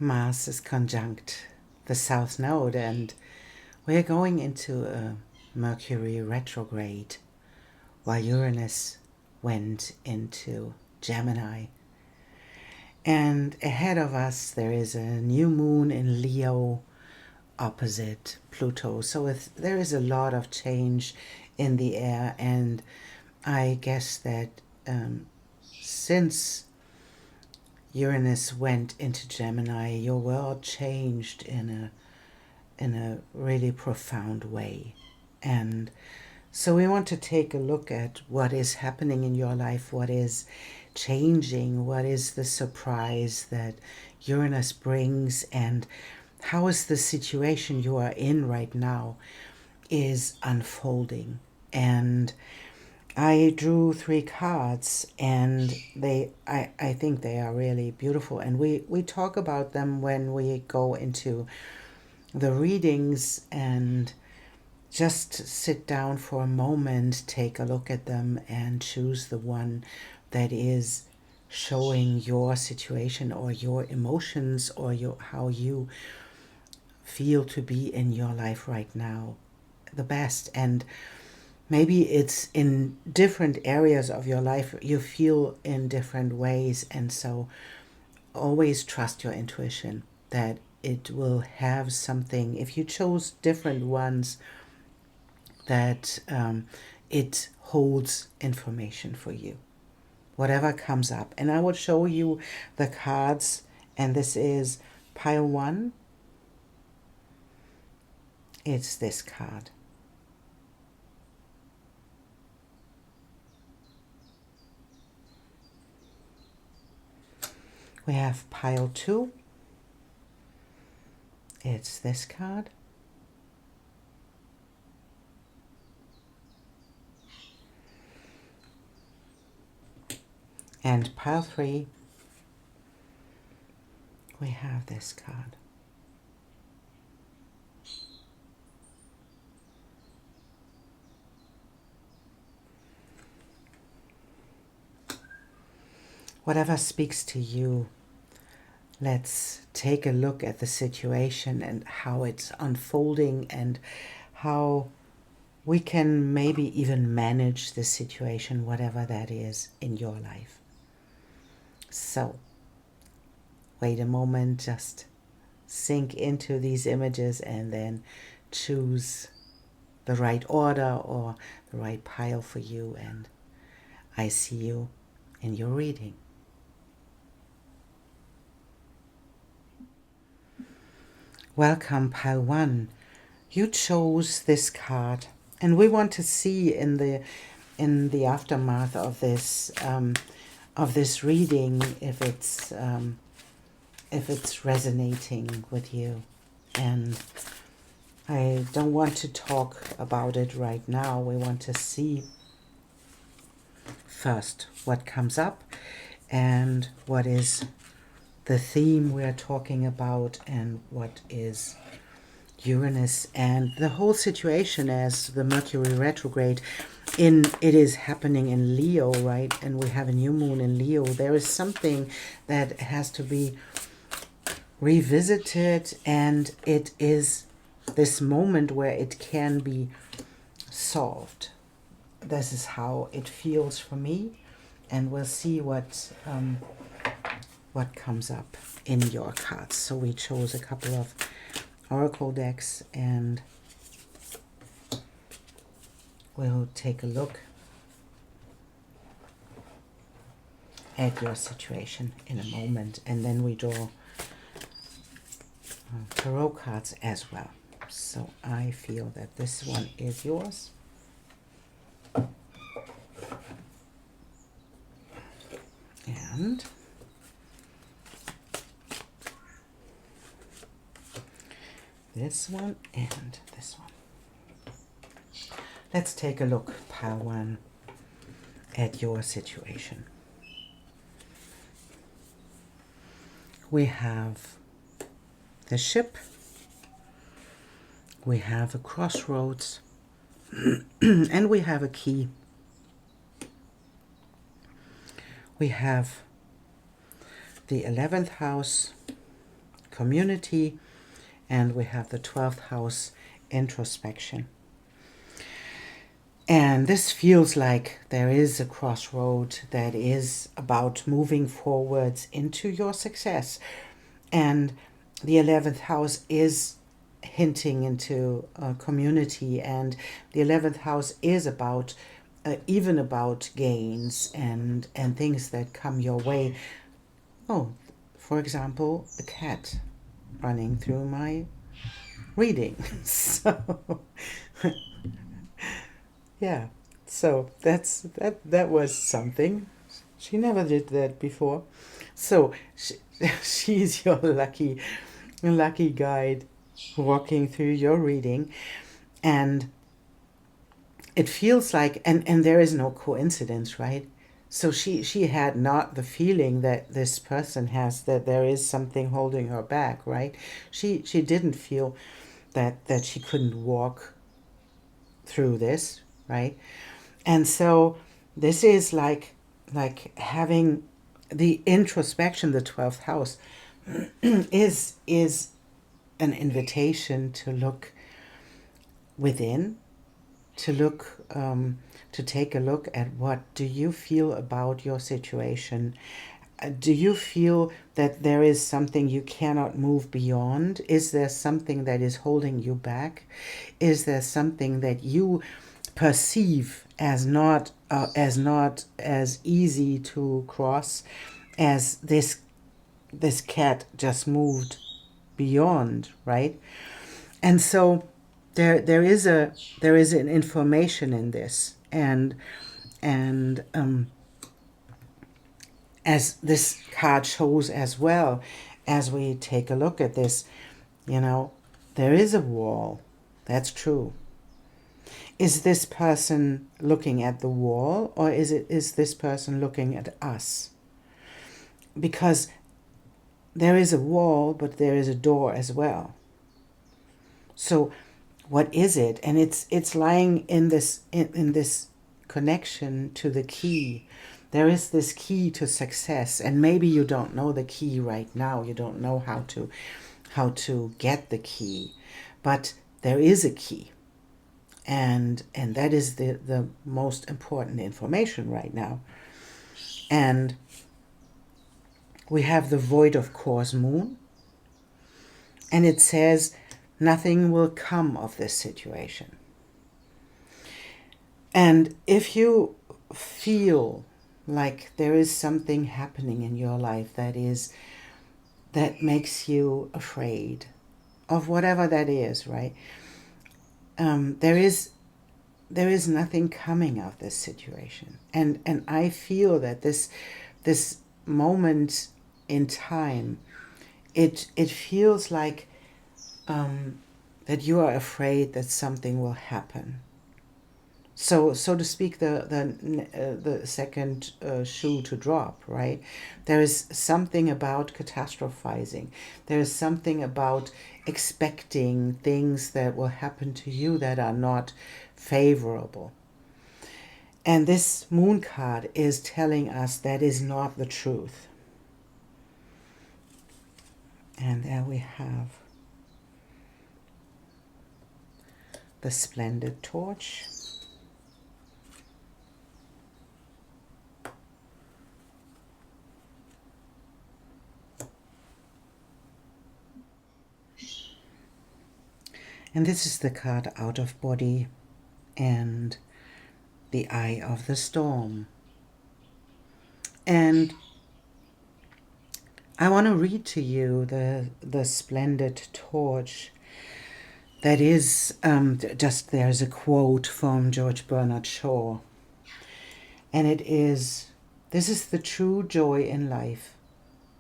Mars is conjunct the South Node, and we're going into a Mercury retrograde while Uranus went into Gemini. And ahead of us there is a new moon in Leo opposite Pluto. So there is a lot of change in the air, and I guess that since Uranus went into Gemini, your world changed in a really profound way. And so we want to take a look at what is happening in your life, what is changing, what is the surprise that Uranus brings, and how is the situation you are in right now is unfolding. And I drew 3 cards, and I think they are really beautiful, and we talk about them when we go into the readings, and just sit down for a moment, take a look at them, and choose the one that is showing your situation or your emotions or how you feel to be in your life right now the best. And maybe it's in different areas of your life you feel in different ways, and so always trust your intuition that it will have something. If you chose different ones, that it holds information for you, whatever comes up. And I will show you the cards, and this is pile 1. It's this card. We have pile 2. It's this card. And pile 3, we have this card. Whatever speaks to you, let's take a look at the situation and how it's unfolding, and how we can maybe even manage the situation, whatever that is in your life. So, wait a moment, just sink into these images, and then choose the right order or the right pile for you, and I see you in your reading. Welcome, pile 1. You chose this card, and we want to see in the aftermath of this reading if it's resonating with you. And I don't want to talk about it right now. We want to see first what comes up and what is the theme we're talking about, and what is Uranus and the whole situation as the Mercury retrograde it is happening in Leo, right? And we have a new moon in Leo. There is something that has to be revisited, and it is this moment where it can be solved. This is how it feels for me, and we'll see what comes up in your cards. So we chose a couple of oracle decks, and we'll take a look at your situation in a moment, and then we draw tarot cards as well. So I feel that this one is yours. And this one and this one. Let's take a look, pile 1, at your situation. We have the ship. We have a crossroads. And we have a key. We have the 11th house, community, and we have the 12th house introspection. And this feels like there is a crossroad that is about moving forwards into your success. And the 11th house is hinting into community, and the 11th house is about even about gains and things that come your way. Oh, for example, a cat running through my reading. So yeah, so that was something. She never did that before. So she's your lucky guide walking through your reading. And it feels like, and there is no coincidence, right? So she had not the feeling that this person has, that there is something holding her back, right? She didn't feel that she couldn't walk through this, right? And so this is like having the introspection, the 12th house is an invitation to look within, to look to take a look at what do you feel about your situation. Do you feel that there is something you cannot move beyond? Is there something that is holding you back? Is there something that you perceive as not as easy to cross as this cat just moved beyond, right? And so there is an information in this, and as this card shows as well, as we take a look at this, there is a wall. That's true. Is this person looking at the wall, or is this person looking at us? Because there is a wall, but there is a door as well. So what is it? And it's lying in this in this connection to the key. There is this key to success, and maybe you don't know the key right now. You don't know how to get the key, but there is a key, and that is the most important information right now. And we have the void of course moon, and it says nothing will come of this situation. And if you feel like there is something happening in your life that makes you afraid of whatever that is, right? There is nothing coming of this situation, and I feel that this moment in time, it feels like that you are afraid that something will happen. So to speak, the second shoe to drop, right? There is something about catastrophizing. There is something about expecting things that will happen to you that are not favorable. And this moon card is telling us that is not the truth. And there we have the splendid torch. And this is the card out of body and the eye of the storm. And I want to read to you the splendid torch. That is just, there's a quote from George Bernard Shaw. And it is, "This is the true joy in life,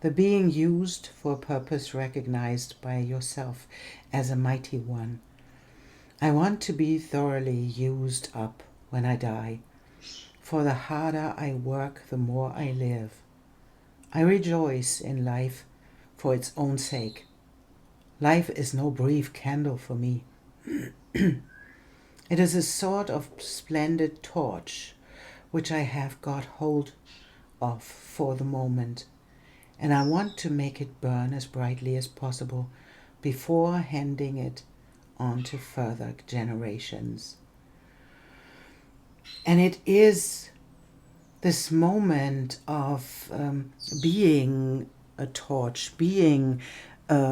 the being used for a purpose recognized by yourself as a mighty one. I want to be thoroughly used up when I die, for the harder I work, the more I live. I rejoice in life for its own sake. Life is no brief candle for me. It is a sort of splendid torch which I have got hold of for the moment, And I want to make it burn as brightly as possible before handing it on to further generations. And it is this moment of being a torch, being a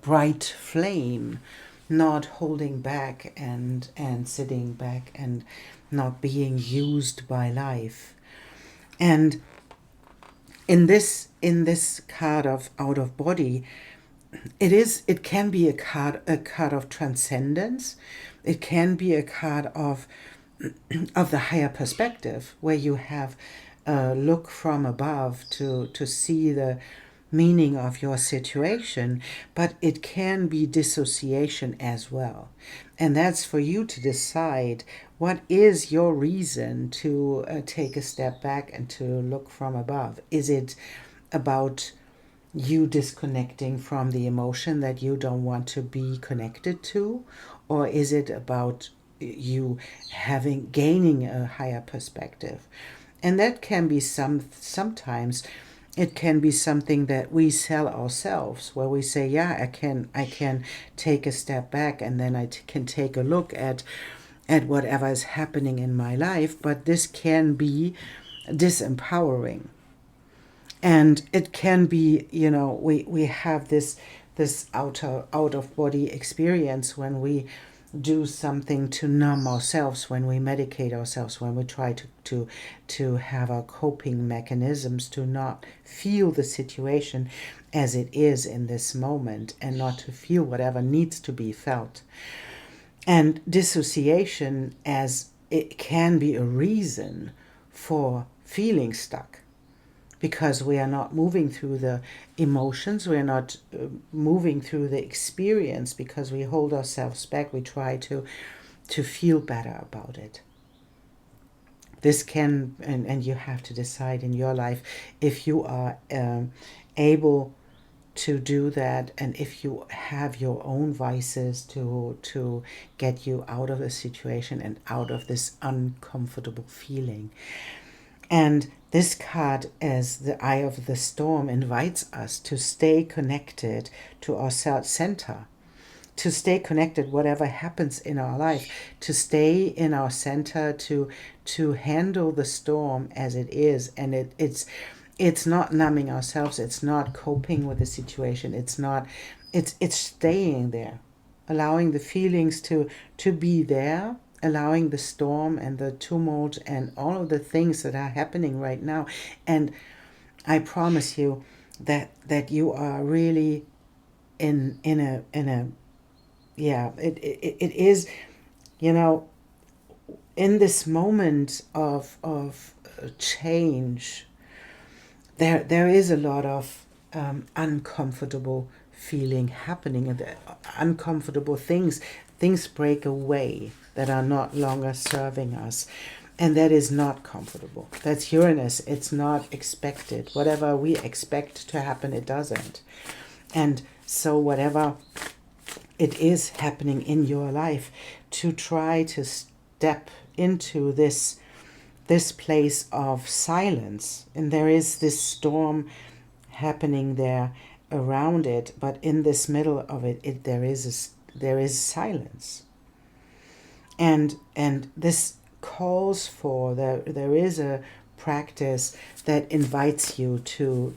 bright flame, not holding back and sitting back and not being used by life. And in this card of out of body, it can be a card of transcendence. It can be a card of the higher perspective, where you have a look from above to see the meaning of your situation, but it can be dissociation as well. And that's for you to decide what is your reason to take a step back and to look from above. Is it about you disconnecting from the emotion that you don't want to be connected to? Or is it about you gaining a higher perspective? And that can be sometimes it can be something that we sell ourselves, where we say, yeah, I can take a step back, and then I can take a look at whatever is happening in my life. But this can be disempowering. And it can be, we have this out of body experience when we do something to numb ourselves, when we medicate ourselves, when we try to have our coping mechanisms to not feel the situation as it is in this moment, and not to feel whatever needs to be felt. And dissociation, as it can be a reason for feeling stuck, because we are not moving through the emotions, we are not moving through the experience, because we hold ourselves back. We try to feel better about it. This can, and you have to decide in your life if you are able to do that, and if you have your own vices to get you out of the situation and out of this uncomfortable feeling. And this card, as the Eye of the Storm, invites us to stay connected to our center, to stay connected whatever happens in our life, to stay in our center, to handle the storm as it is. And it's not numbing ourselves, it's not coping with the situation, it's staying there, allowing the feelings to be there, allowing the storm and the tumult and all of the things that are happening right now. And I promise you that you are really in a yeah, it is, in this moment of change, there is a lot of uncomfortable feeling happening, and uncomfortable things break away that are not longer serving us. And that is not comfortable. That's Uranus. It's not expected. Whatever we expect to happen, it doesn't. And so whatever it is happening in your life, to try to step into this place of silence. And there is this storm happening there around it, but in this middle of it there is silence. And this calls for, there is a practice that invites you to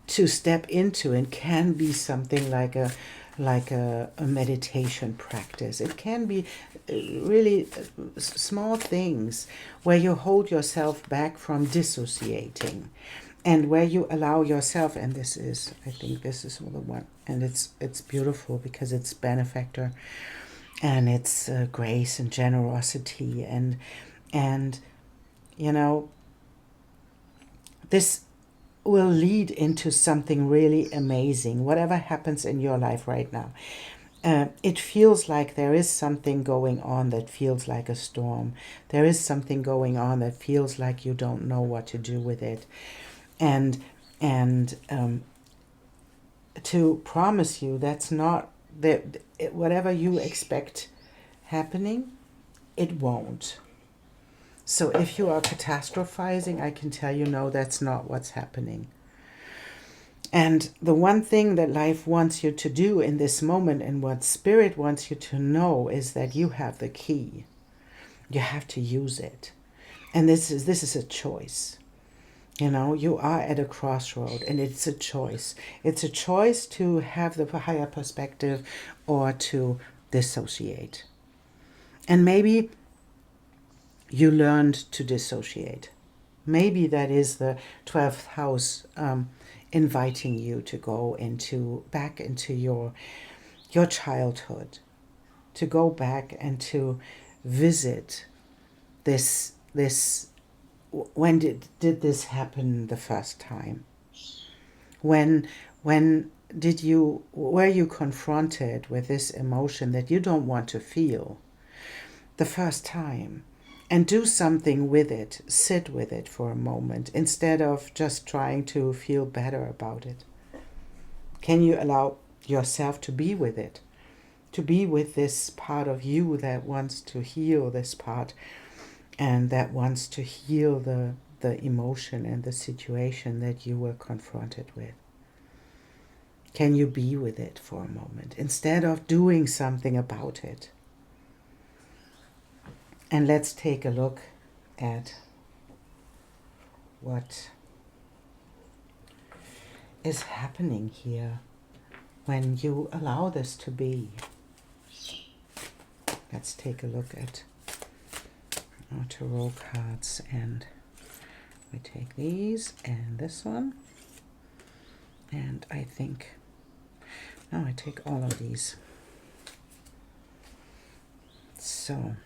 step into, and can be something like a meditation practice. It can be really small things where you hold yourself back from dissociating, and where you allow yourself, and I think this is the one, and it's beautiful because it's benefactor, and it's grace and generosity, and this will lead into something really amazing. Whatever happens in your life right now, it feels like there is something going on that feels like a storm. There is something going on that feels like you don't know what to do with it. And to promise you, that's not that. Whatever you expect happening, it won't. So if you are catastrophizing, I can tell you, no, that's not what's happening. And the one thing that life wants you to do in this moment, and what spirit wants you to know, is that you have the key. You have to use it. And this is a choice. You know, you are at a crossroad, and it's a choice. It's a choice to have the higher perspective or to dissociate. And maybe you learned to dissociate. Maybe that is the 12th house inviting you to go back into your childhood, to go back and to visit this. When did this happen the first time? When were you confronted with this emotion that you don't want to feel the first time? And do something with it. Sit with it for a moment instead of just trying to feel better about it. Can you allow yourself to be with it? To be with this part of you that wants to heal this part, and that wants to heal the emotion and the situation that you were confronted with. Can you be with it for a moment instead of doing something about it? And let's take a look at what is happening here when you allow this to be. Let's take a look at our tarot cards, and we take these and this one, and I think now I take all of these. So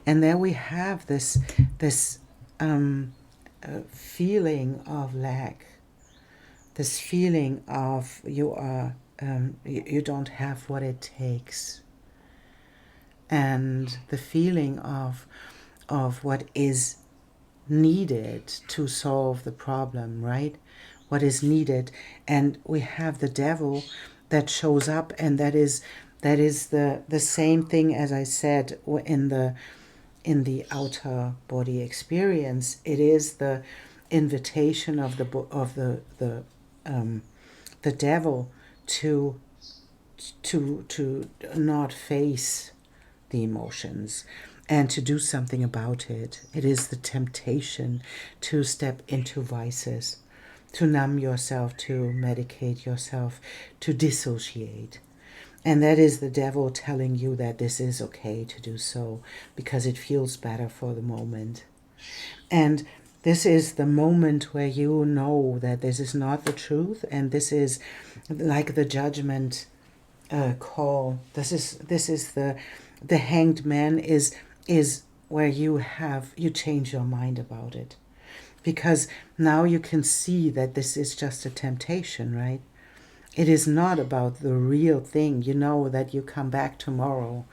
and there we have this feeling of lack, this feeling of you don't have what it takes, and the feeling of what is needed to solve the problem, right? What is needed. And we have the devil that shows up, and that is the same thing as I said in the outer body experience. It is the invitation of the devil to not face the emotions and to do something about it. It is the temptation to step into vices, to numb yourself, to medicate yourself, to dissociate. And that is the devil telling you that this is okay to do so because it feels better for the moment. And this is the moment where you know that this is not the truth, and this is like the judgment call. This is the hanged man is where you change your mind about it, because now you can see that this is just a temptation, right? It is not about the real thing. You know that you come back tomorrow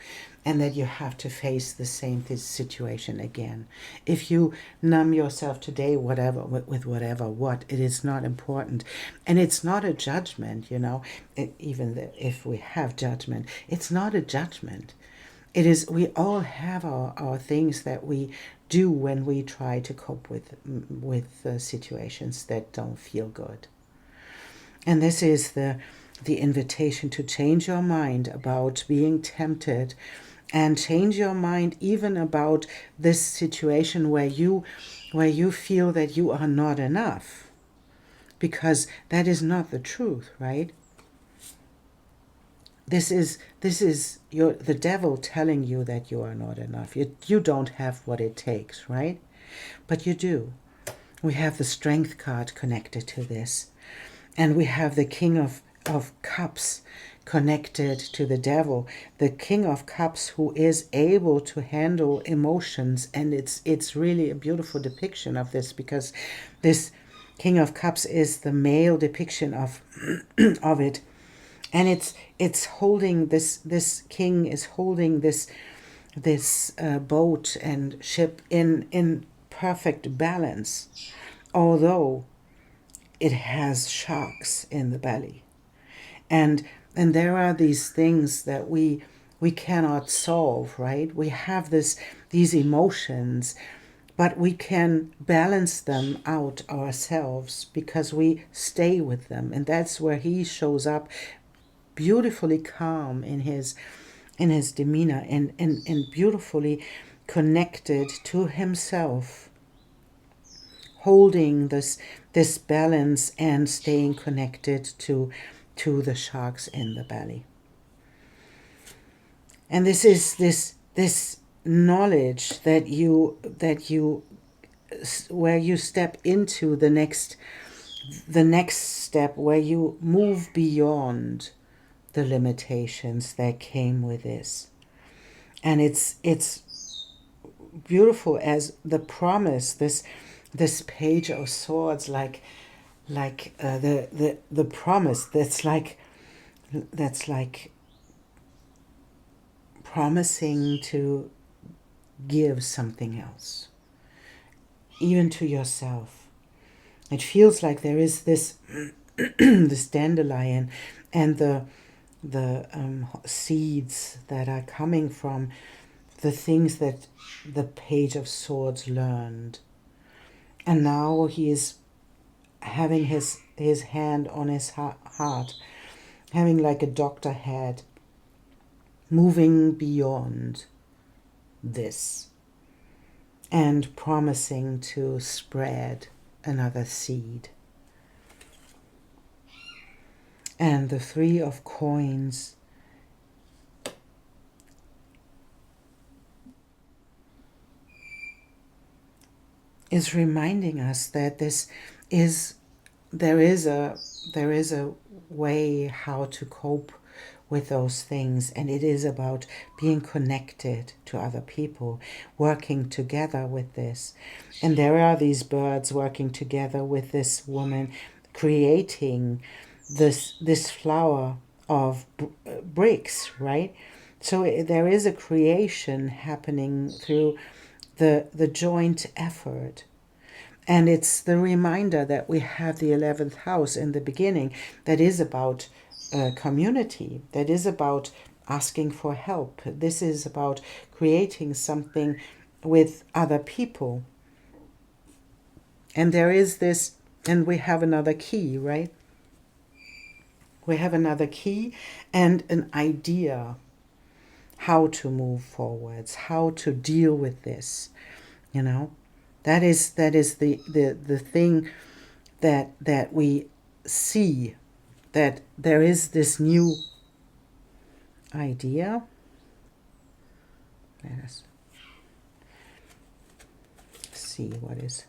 and that you have to face the same situation again. If you numb yourself today, with what, it is not important. And it's not a judgment, even if we have judgment, it's not a judgment. It is, we all have our things that we do when we try to cope with situations that don't feel good. And this is the invitation to change your mind about being tempted, and change your mind even about this situation where you feel that you are not enough, because that is not the truth, right? This is the devil telling you that you are not enough. You don't have what it takes, right? But you do. We have the Strength card connected to this. And we have the King of Cups connected to the devil. The King of Cups, who is able to handle emotions. And it's really a beautiful depiction of this, because this King of Cups is the male depiction of of it. And it's holding this king is holding this boat and ship in perfect balance, although it has sharks in the belly. And And there are these things that we cannot solve, right? We have these emotions, but we can balance them out ourselves because we stay with them. And that's where he shows up beautifully calm in his demeanor, and beautifully connected to himself, holding this balance and staying connected to the sharks in the belly. And this is this knowledge that you where you step into the next step, where you move beyond the limitations that came with this. And it's beautiful as the promise, this page of swords, like the promise that's like promising to give something else, even to yourself. It feels like there is this this dandelion and the seeds that are coming from the things that the Page of Swords learned. And now he is having his hand on his heart, having like a doctor had, moving beyond this and promising to spread another seed. And the Three of Coins is reminding us that there is a way how to cope with those things, and it is about being connected to other people, working together with this. And there are these birds working together with this woman, creating this flower of bricks, right? So there is a creation happening through the joint effort. And it's the reminder that we have the 11th house in the beginning that is about community, that is about asking for help. This is about creating something with other people. And there is this, and we have another key, right? We have another key and an idea how to move forwards, how to deal with this, you know. That is the thing that we see, that there is this new idea. Let us see what is.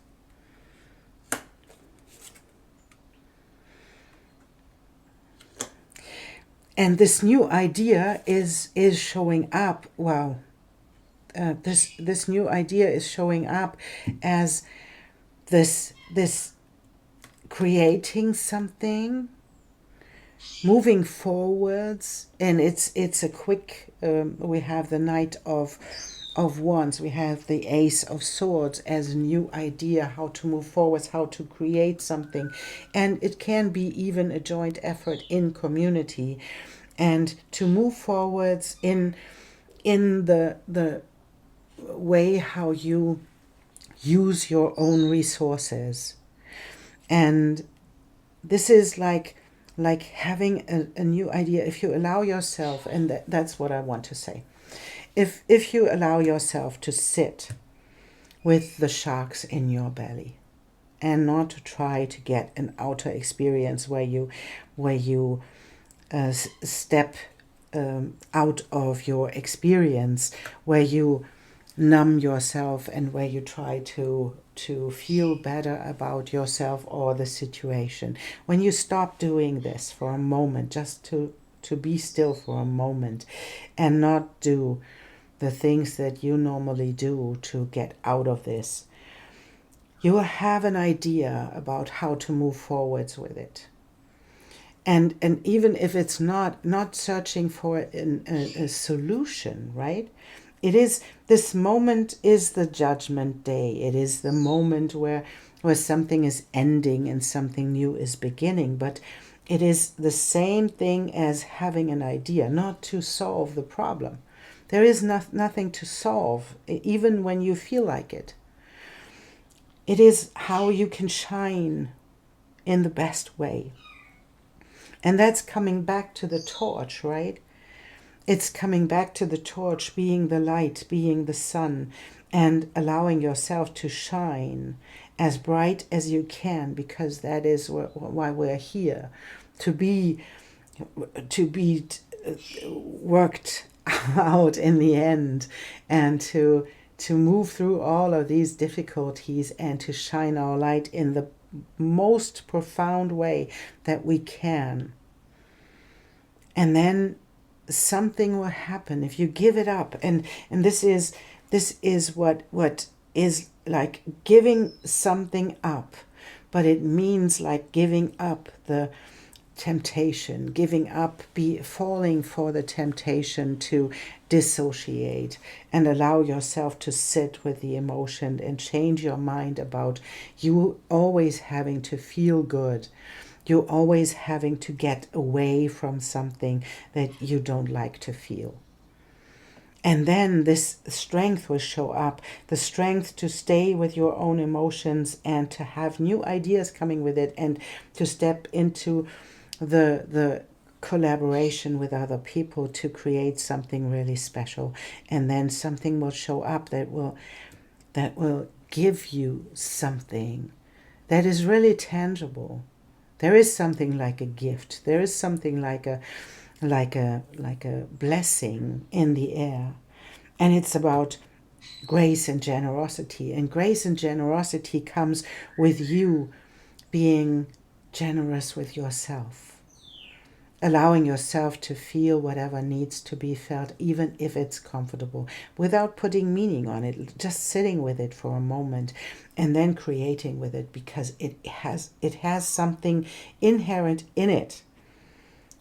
And this new idea is showing up. Wow. This new idea is showing up as this creating something, moving forwards, and it's a quick. We have the Knight of Wands, we have the Ace of Swords as a new idea how to move forwards, how to create something, and it can be even a joint effort in community, and to move forwards in the way how you use your own resources. And this is like having a new idea. If you allow yourself, and that's what I want to say, if you allow yourself to sit with the sharks in your belly and not to try to get an outer experience where you step out of your experience, where you numb yourself, and where you try to feel better about yourself or the situation. When you stop doing this for a moment, just to be still for a moment and not do the things that you normally do to get out of this, you will have an idea about how to move forwards with it. And even if it's not searching for a solution, right? It is, this moment is the judgment day. It is the moment where something is ending and something new is beginning. But It is the same thing as having an idea, not to solve the problem. There is nothing to solve, even when you feel like it. It is how you can shine in the best way. And that's coming back to the torch, right? It's coming back to the torch, being the light, being the sun, and allowing yourself to shine as bright as you can, because that is why we're here, to be worked out in the end, and to move through all of these difficulties and to shine our light in the most profound way that we can. And then something will happen if you give it up. And this is what is like giving something up, but it means like giving up the temptation, giving up, falling for the temptation to dissociate and allow yourself to sit with the emotion and change your mind about you always having to feel good. You're always having to get away from something that you don't like to feel. And then this strength will show up, the strength to stay with your own emotions and to have new ideas coming with it, and to step into the collaboration with other people to create something really special. And then something will show up that will give you something that is really tangible. There is something like a gift. There is something like a blessing in the air. And it's about grace and generosity. And grace and generosity comes with you being generous with yourself, allowing yourself to feel whatever needs to be felt, even if it's comfortable, without putting meaning on it, just sitting with it for a moment and then creating with it, because it has something inherent in it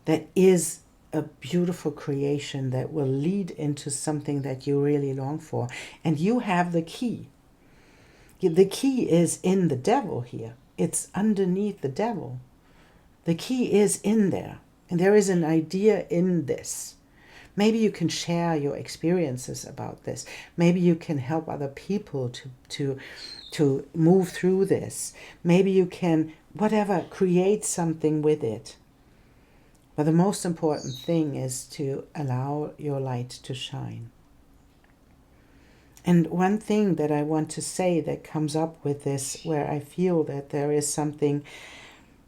that is a beautiful creation that will lead into something that you really long for. And you have the key. The key is in the devil here. It's underneath the devil. The key is in there. And there is an idea in this. Maybe you can share your experiences about this. Maybe you can help other people to move through this. Maybe you can, whatever, create something with it. But the most important thing is to allow your light to shine. And one thing that I want to say that comes up with this, where I feel that there is something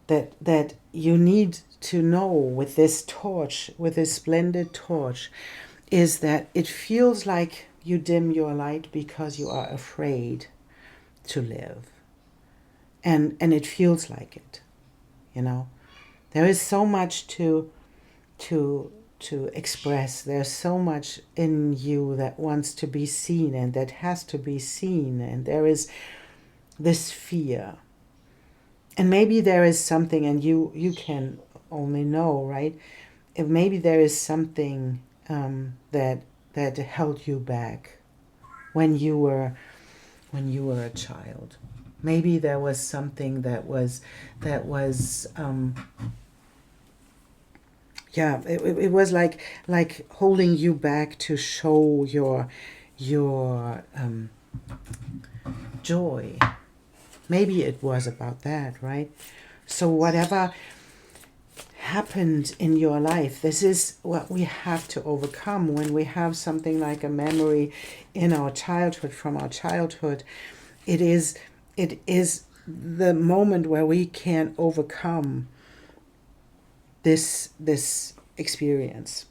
that you need to know with this torch, with this splendid torch, is that it feels like you dim your light because you are afraid to live. And it feels like it, you know. There is so much to express. There's so much in you that wants to be seen and that has to be seen. And there is this fear. And maybe there is something, and you can only know, right? If maybe there is something that held you back when you were a child. Maybe there was something that was it was like holding you back to show your joy. Maybe it was about that, right? So whatever happened in your life, this is what we have to overcome when we have something like a memory in our childhood, from our childhood. It is the moment where we can overcome this experience.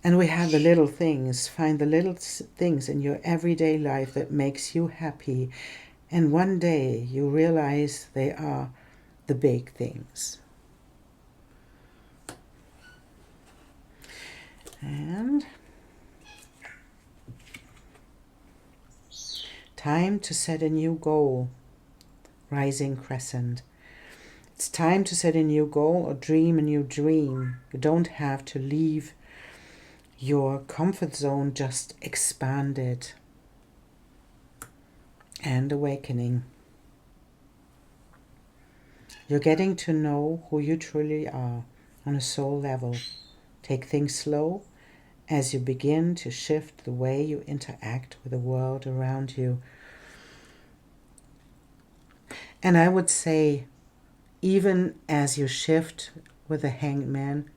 And we have the little things. Find the little things in your everyday life that makes you happy. And one day you realize they are the big things. And time to set a new goal. Rising crescent. It's time to set a new goal or dream a new dream. You don't have to leave your comfort zone, just expand it. And awakening. You're getting to know who you truly are on a soul level. Take things slow as you begin to shift the way you interact with the world around you. And I would say, even as you shift with the Hanged Man,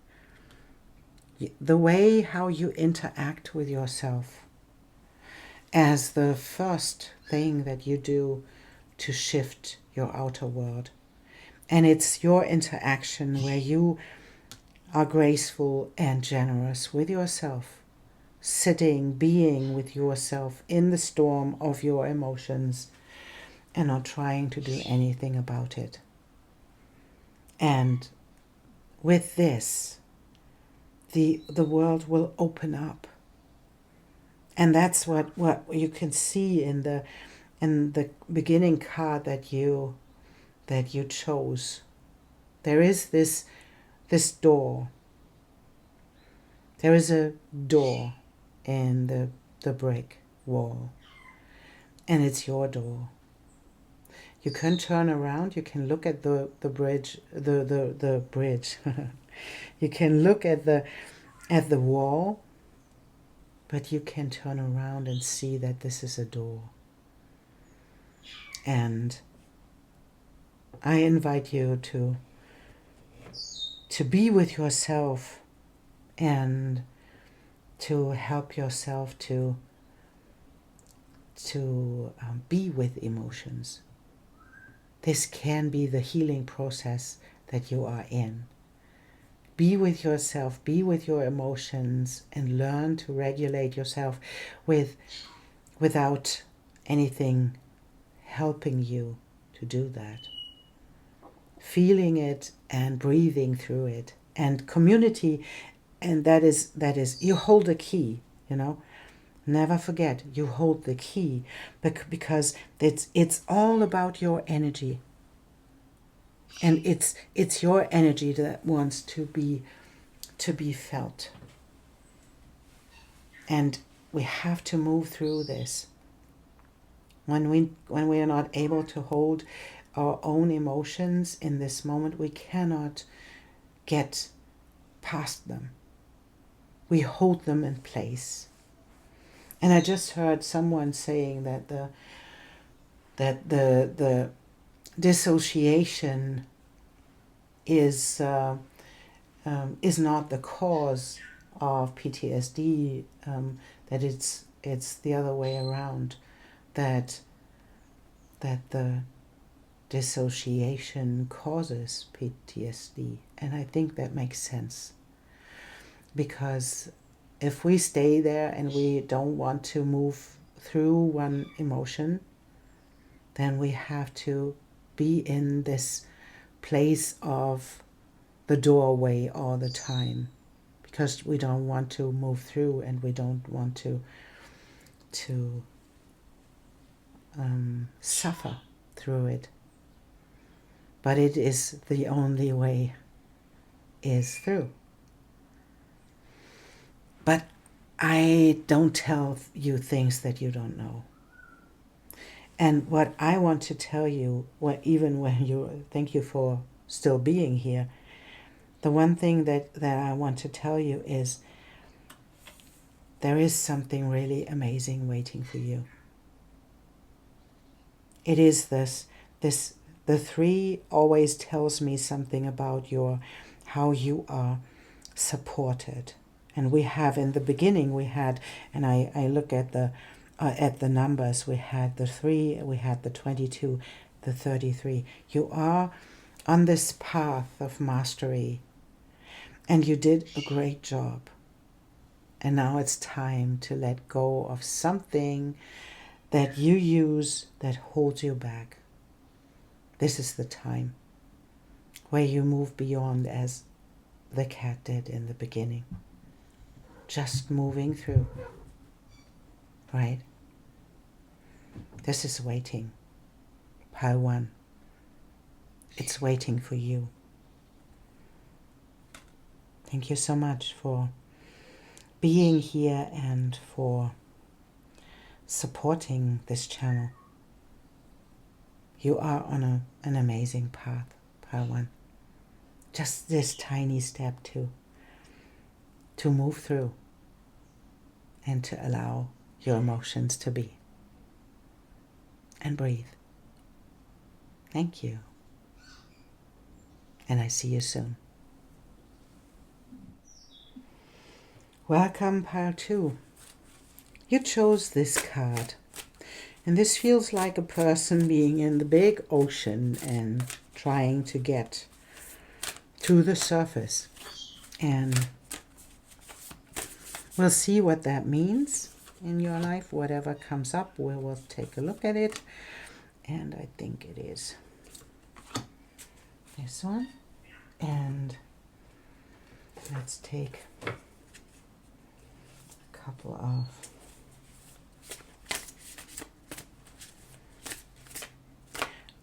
the way how you interact with yourself as the first thing that you do to shift your outer world. And it's your interaction where you are graceful and generous with yourself, sitting, being with yourself in the storm of your emotions and not trying to do anything about it. And with this, the world will open up. And that's what you can see in the beginning card that you chose. There is this door. There is a door in the brick wall. And it's your door. You can turn around, you can look at the bridge, the bridge. You can look at the wall, but you can turn around and see that this is a door. And I invite you to be with yourself and to help yourself to be with emotions. This can be the healing process that you are in. Be with yourself, be with your emotions, and learn to regulate yourself without anything helping you to do that. Feeling it and breathing through it. And community, and that is you hold the key, Never forget, you hold the key, because it's all about your energy. And it's your energy that wants to be felt. And we have to move through this. When we are not able to hold our own emotions in this moment, we cannot get past them. We hold them in place. And I just heard someone saying that the dissociation is not the cause of PTSD. That it's the other way around. That the dissociation causes PTSD, and I think that makes sense, because if we stay there and we don't want to move through one emotion, then we have to be in this place of the doorway all the time, because we don't want to move through and we don't want to suffer through it. But it is the only way is through. But I don't tell you things that you don't know. And what I want to tell you, even when thank you for still being here, the one thing that I want to tell you is there is something really amazing waiting for you. It is the 3 always tells me something about how you are supported. And we have, in the beginning, we had, and I look at the numbers, we had the 3, we had the 22, the 33. You are on this path of mastery, and you did a great job. And now it's time to let go of something that you use that holds you back. This is the time where you move beyond, as the cat did in the beginning. Just moving through, right? This is waiting. Pile 1. It's waiting for you. Thank you so much for being here and for supporting this channel. You are on an amazing path. Pile 1. Just this tiny step to move through and to allow your emotions to be. And breathe. Thank you. And I see you soon. Welcome, pile 2. You chose this card. And this feels like a person being in the big ocean and trying to get to the surface. And we'll see what that means in your life. Whatever comes up, we will take a look at it. And I think it is this one. And let's take a couple of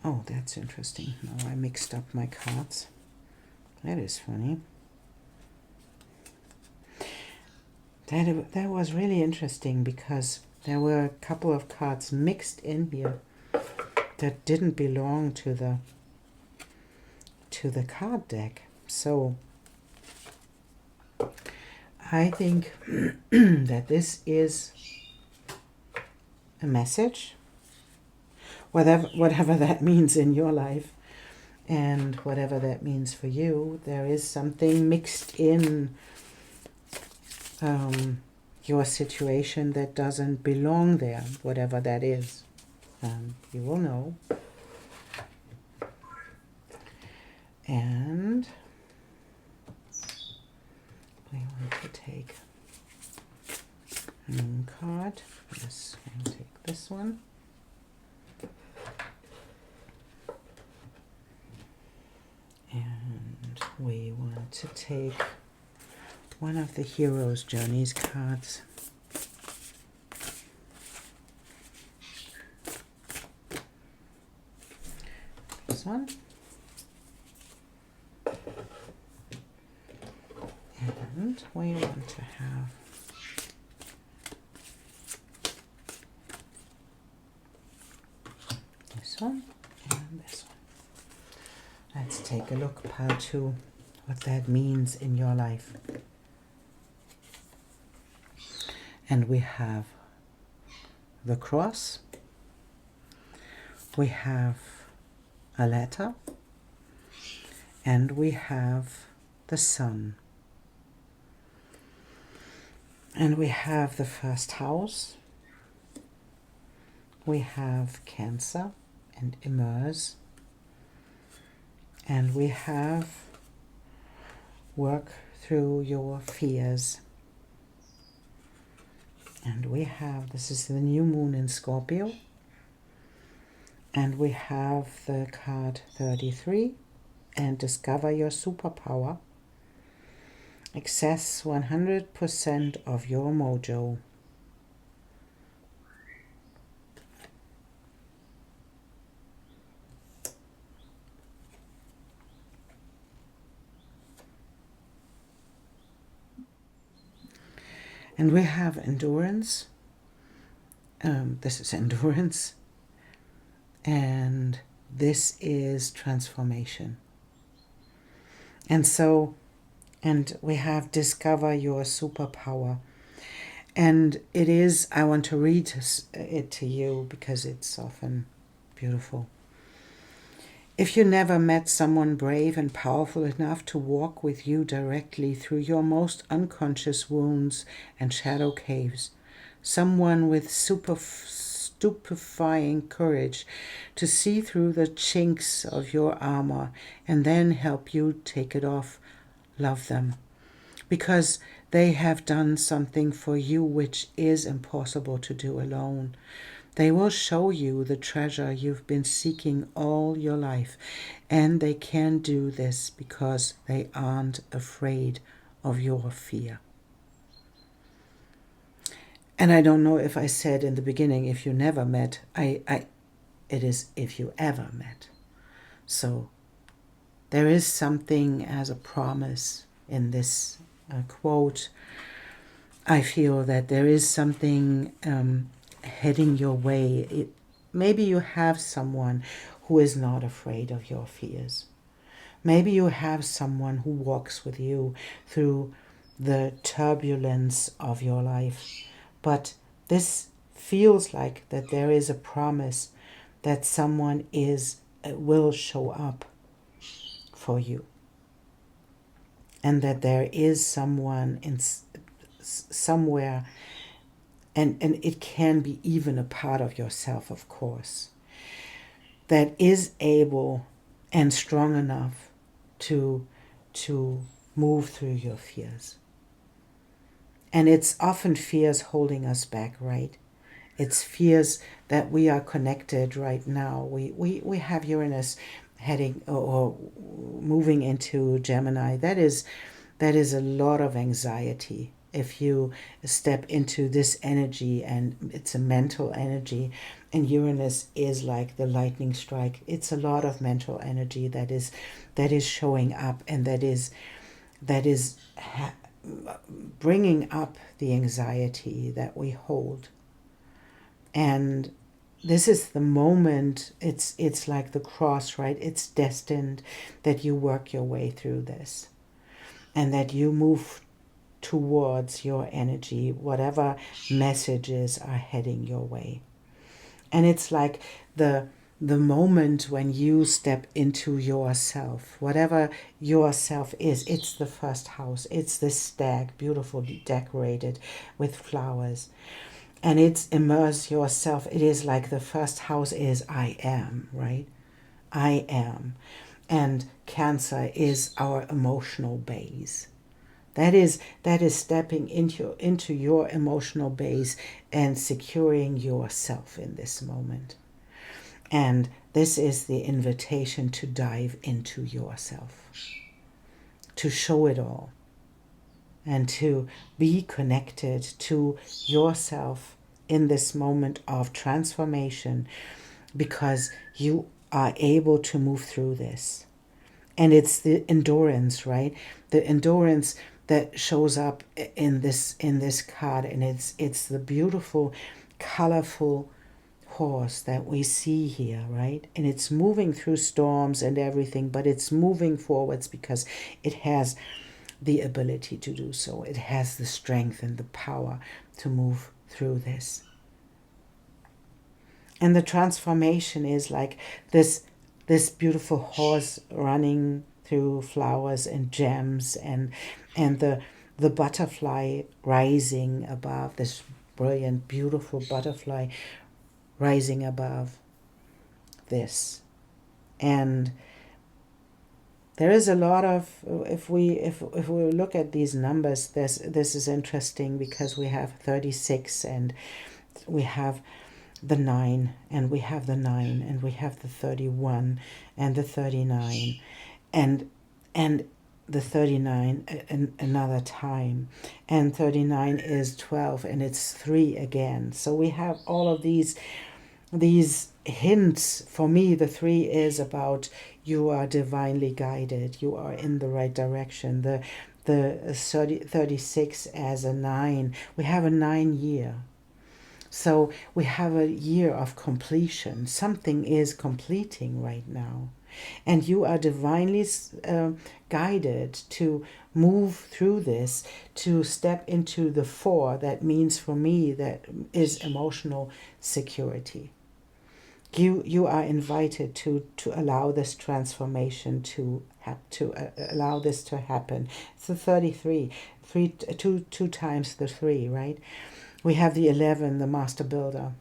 oh, that's interesting. Now I mixed up my cards. That is funny. That was really interesting because there were a couple of cards mixed in here that didn't belong to the card deck. So I think that this is a message, whatever that means in your life, and whatever that means for you. There is something mixed in your situation that doesn't belong there, whatever that is. You will know. And we want to take a moon card. Yes, we'll take this one. And we want to take one of the Hero's Journeys cards. This one. And we want to have this one and this one. Let's take a look, pile 2, what that means in your life. And we have the cross. We have a letter. And we have the sun. And we have the first house. We have Cancer and immerse. And we have work through your fears. And we have, this is the new moon in Scorpio. And we have the card 33 and discover your superpower. Access 100% of your mojo. And we have endurance. This is endurance. And this is transformation. And so, and we have discover your superpower. And it is, I want to read it to you because it's often beautiful. If you never met someone brave and powerful enough to walk with you directly through your most unconscious wounds and shadow caves, someone with stupefying courage to see through the chinks of your armor and then help you take it off, love them. Because they have done something for you which is impossible to do alone. They will show you the treasure you've been seeking all your life, and they can do this because they aren't afraid of your fear. And I don't know if I said in the beginning, if you never met, it is if you ever met. So there is something as a promise in this quote. I feel that there is something heading your way. Maybe you have someone who is not afraid of your fears. Maybe you have someone who walks with you through the turbulence of your life. But this feels like that there is a promise that someone will show up for you. And that there is someone somewhere, and it can be even a part of yourself, of course, that is able and strong enough to move through your fears. And it's often fears holding us back, right? It's fears that we are connected right now. We have Uranus heading or moving into Gemini. That is a lot of anxiety. If you step into this energy, and it's a mental energy, and Uranus is like the lightning strike, it's a lot of mental energy that is showing up, and that is bringing up the anxiety that we hold. And this is the moment, it's like the cross, right? It's destined that you work your way through this, and that you move towards your energy, whatever messages are heading your way. And it's like the moment when you step into yourself, whatever yourself is. It's the first house. It's this stag, beautifully decorated with flowers. And it's immerse yourself. It is like the first house is I am, right? I am. And Cancer is our emotional base. That is stepping into your emotional base and securing yourself in this moment. And this is the invitation to dive into yourself, to show it all, and to be connected to yourself in this moment of transformation, because you are able to move through this. And it's the endurance, right? The endurance that shows up in this card, and it's the beautiful, colorful horse that we see here, right? And it's moving through storms and everything, but it's moving forwards because it has the ability to do so. It has the strength and the power to move through this. And the transformation is like this beautiful horse running through flowers and gems, and the butterfly rising above, this brilliant, beautiful butterfly rising above this. And there is a lot of, if we look at these numbers, this is interesting, because we have 36, and we have the 9, and we have the 9, and we have the 31, and the 39, and the 39 another time, and 39 is 12, and it's 3 again. So we have all of these hints. For me, the 3 is about you are divinely guided, you are in the right direction. The 36 as a 9, we have a 9 year. So we have a year of completion. Something is completing right now. And you are divinely guided to move through this, to step into the 4. That means for me, that is emotional security. You are invited to allow this transformation to allow this to happen. It's the 33, two times the 3, right? We have the 11, the master builder,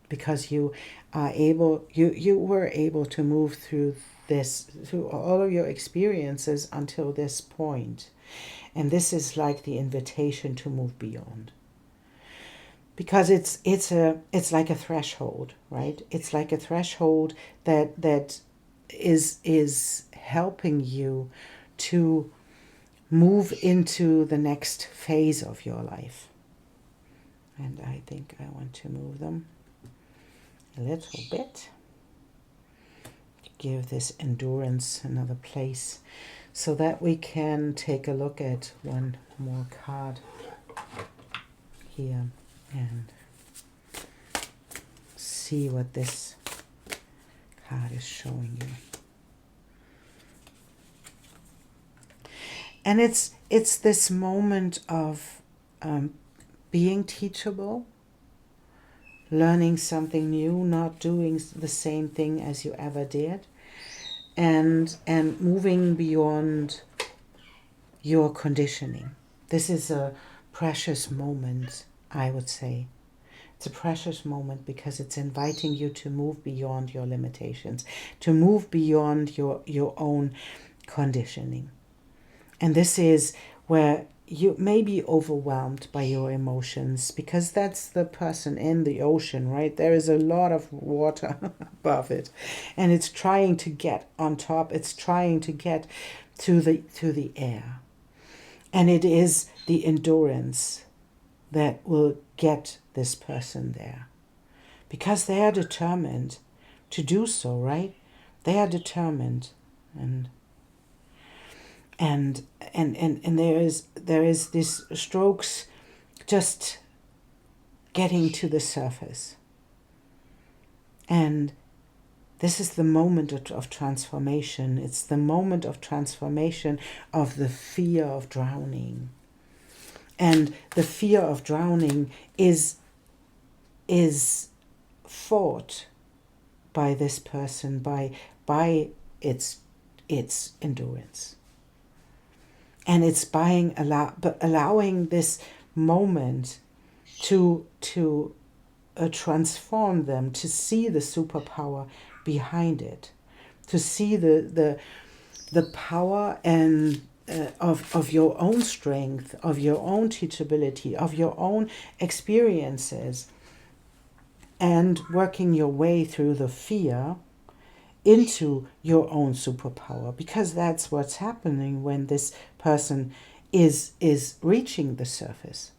because you are able, you were able to move through this, through all of your experiences until this point. And this is like the invitation to move beyond. Because it's like a threshold, right? It's like a threshold that is helping you to move into the next phase of your life. And I think I want to move them a little bit to give this endurance another place, so that we can take a look at one more card here and see what this card is showing you. And it's this moment of being teachable, learning something new, not doing the same thing as you ever did, and moving beyond your conditioning. This is a precious moment, I would say. It's a precious moment because it's inviting you to move beyond your limitations, to move beyond your own conditioning. And this is where you may be overwhelmed by your emotions, because that's the person in the ocean, right? There is a lot of water above it, and it's trying to get on top. It's trying to get to the air. And it is the endurance that will get this person there, because they are determined to do so, right? They are determined, and there is these strokes just getting to the surface. And this is the moment of transformation. It's the moment of transformation of the fear of drowning. And the fear of drowning is fought by this person, by its endurance. And it's allowing this moment to transform them, to see the superpower behind it, to see the power and of your own strength, of your own teachability, of your own experiences, and working your way through the fear into your own superpower, because that's what's happening when this person is reaching the surface.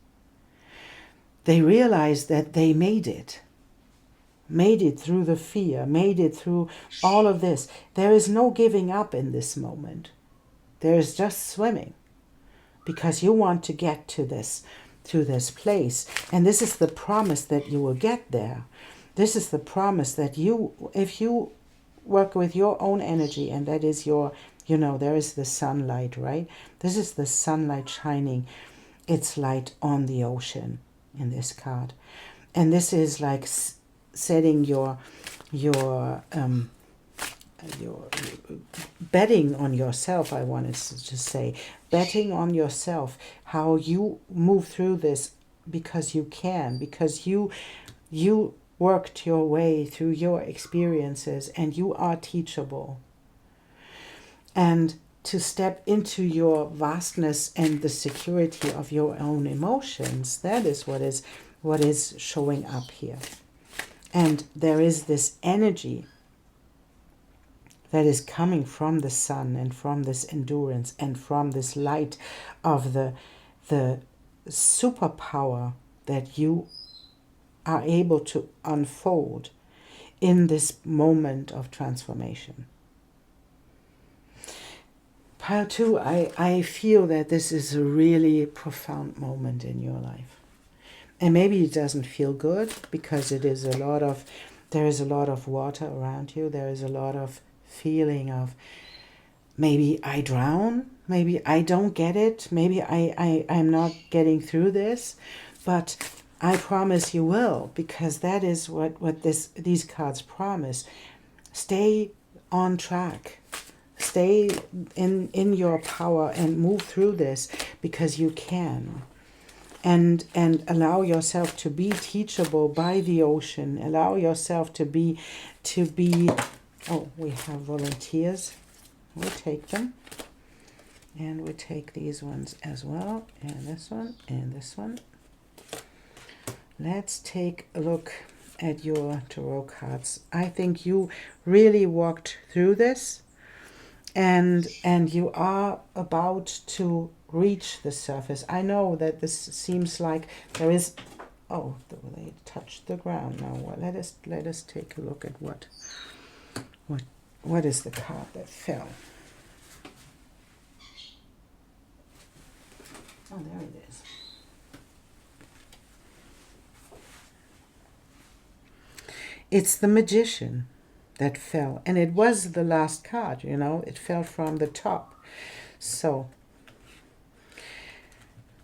They realize that they made it through the fear, made it through all of this. There is no giving up in this moment. There is just swimming, because you want to get to this place. And this is the promise that you will get there. This is the promise that if you work with your own energy, and that is your, there is the sunlight, right? This is the sunlight shining its light on the ocean in this card. And this is like setting your betting on yourself, I wanted to say. Betting on yourself, how you move through this, because you can, because you worked your way through your experiences, and you are teachable. And to step into your vastness and the security of your own emotions, that is what is showing up here. And there is this energy that is coming from the sun, and from this endurance, and from this light of the superpower that you are able to unfold in this moment of transformation. Pile 2, I feel that this is a really profound moment in your life. And maybe it doesn't feel good, because there is a lot of water around you. There is a lot of feeling of, maybe I drown, maybe I don't get it, maybe I'm not getting through this. But I promise you will, because that is what these cards promise. Stay on track. Stay in your power and move through this, because you can. And allow yourself to be teachable by the ocean. Allow yourself to be oh, we have volunteers. We'll take them. And we take these ones as well. And this one, and this one. Let's take a look at your tarot cards. I think you really walked through this, and you are about to reach the surface. I know that this seems like there is, oh, they touched the ground. Now let us take a look at what is the card that fell. Oh, there it is. It's the Magician that fell, and it was the last card, it fell from the top. So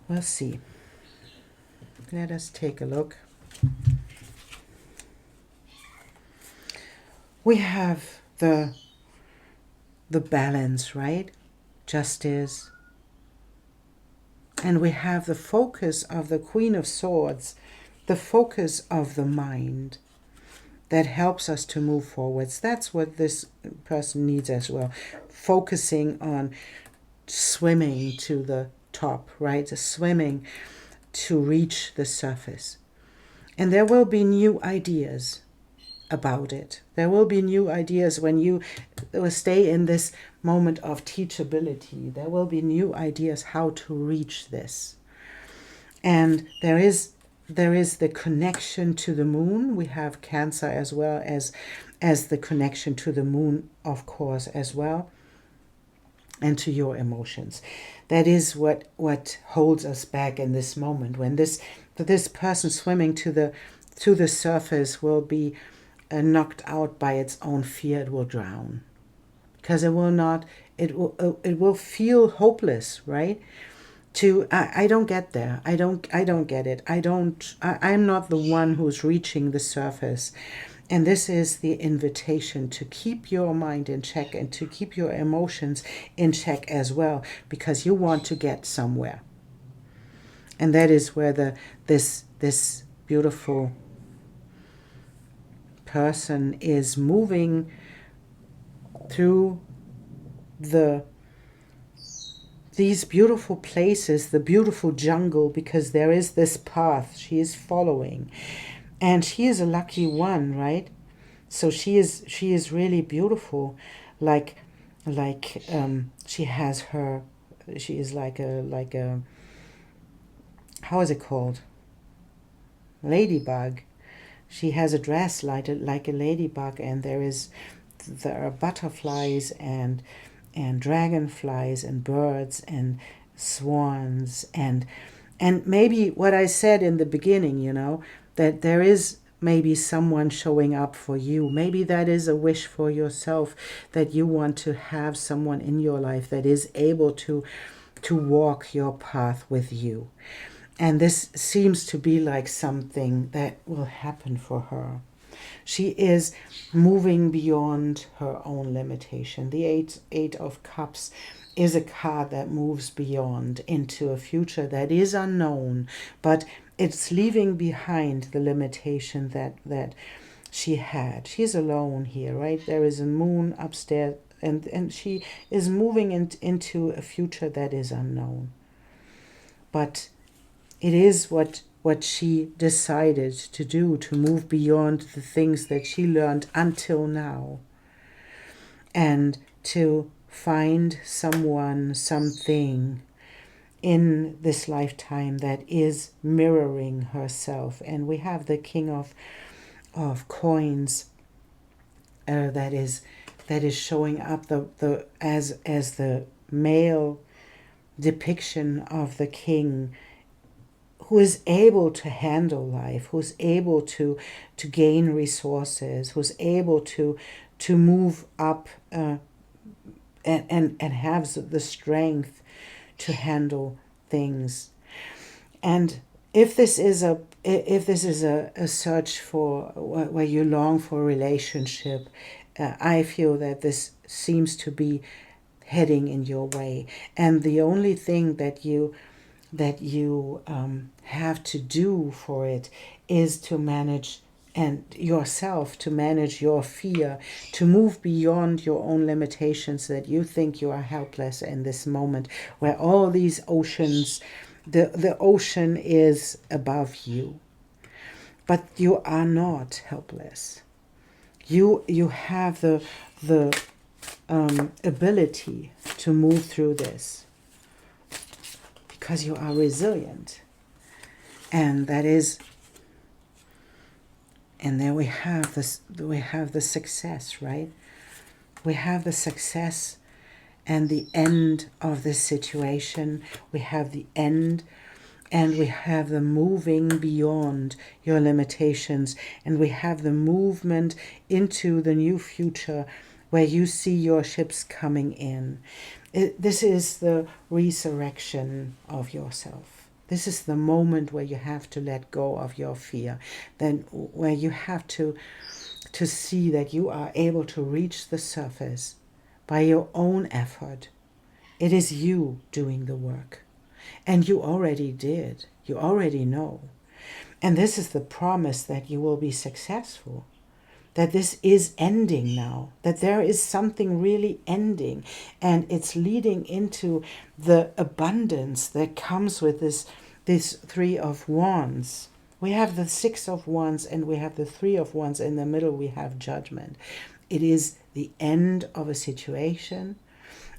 We'll see. Let us take a look. We have the balance, right? Justice. And we have the focus of the Queen of Swords, the focus of the mind that helps us to move forwards. That's what this person needs as well. Focusing on swimming to the top, right? Swimming to reach the surface. And there will be new ideas about it. There will be new ideas when you stay in this moment of teachability. There will be new ideas how to reach this. And there is the connection to the moon. We have Cancer as well as the connection to the moon, of course, as well, and to your emotions. That is what holds us back in this moment, when this person swimming to the surface will be knocked out by its own fear. It will drown, because it will feel hopeless, right? I don't get there. I don't get it. I'm not the one who's reaching the surface. And this is the invitation to keep your mind in check and to keep your emotions in check as well, because you want to get somewhere. And that is where this beautiful person is moving through these beautiful places, the beautiful jungle, because there is this path she is following. And she is a lucky one, right? So she is really beautiful, like she is like a how is it called? Ladybug. She has a dress like a ladybug, and there are butterflies and dragonflies and birds and swans and maybe what I said in the beginning, that there is maybe someone showing up for you. Maybe that is a wish for yourself, that you want to have someone in your life that is able to walk your path with you. And this seems to be like something that will happen for her. She is moving beyond her own limitation. The Eight of Cups is a card that moves beyond into a future that is unknown, but it's leaving behind the limitation that she had. She's alone here, right? There is a moon upstairs, and she is moving into a future that is unknown. But it is what she decided to do, to move beyond the things that she learned until now, and to find someone, something in this lifetime that is mirroring herself. And we have the King of Coins that is showing up as the male depiction of the king, who is able to handle life, who's able to gain resources, who's able to move up and have the strength to handle things. And if this is a search for where you long for a relationship, I feel that this seems to be heading in your way. And the only thing that you have to do for it is to manage yourself, to manage your fear, to move beyond your own limitations, that you think you are helpless in this moment, where all these oceans, the ocean is above you. But you are not helpless. You have the ability to move through this, because you are resilient. And that is, and then we have the success, right? We have the success and the end of this situation. We have the end, and we have the moving beyond your limitations, and we have the movement into the new future where you see your ships coming in. This is the resurrection of yourself. This is the moment where you have to let go of your fear, then where you have to see that you are able to reach the surface by your own effort. It is you doing the work. And you already did. You already know. And this is the promise that you will be successful. That this is ending now. That there is something really ending. And it's leading into the abundance that comes with this Three of Wands. We have the Six of Wands and we have the Three of Wands. In the middle we have Judgment. It is the end of a situation.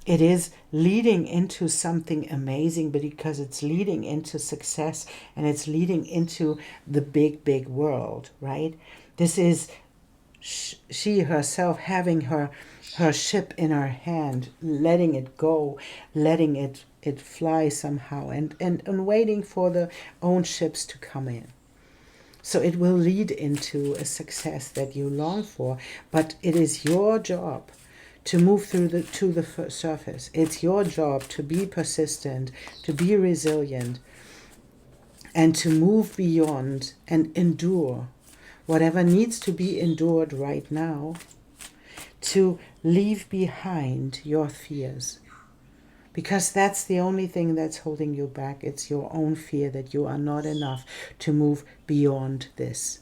It is leading into something amazing, but because it's leading into success and it's leading into the big, big world, right? This is she herself having her ship in her hand, letting it go, letting it fly somehow, and waiting for the own ships to come in. So it will lead into a success that you long for, but it is your job to move to the surface. It's your job to be persistent, to be resilient, and to move beyond and endure whatever needs to be endured right now, to leave behind your fears. Because that's the only thing that's holding you back. It's your own fear that you are not enough to move beyond this.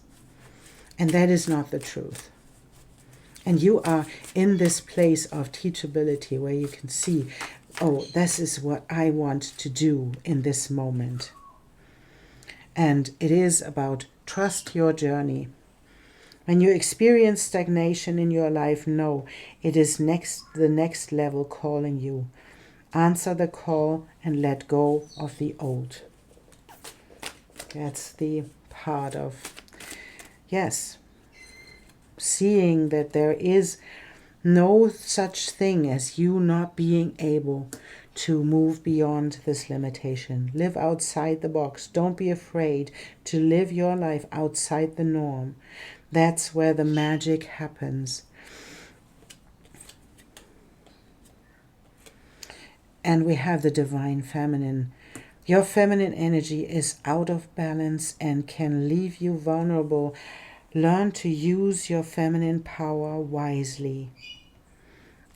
And that is not the truth. And you are in this place of teachability where you can see, oh, this is what I want to do in this moment. And it is about trust your journey. When you experience stagnation in your life, know it is the next level calling you. Answer the call and let go of the old. That's the part of, yes, seeing that there is no such thing as you not being able to move beyond this limitation. Live outside the box. Don't be afraid to live your life outside the norm. That's where the magic happens. And we have the divine feminine. Your feminine energy is out of balance and can leave you vulnerable. Learn to use your feminine power wisely.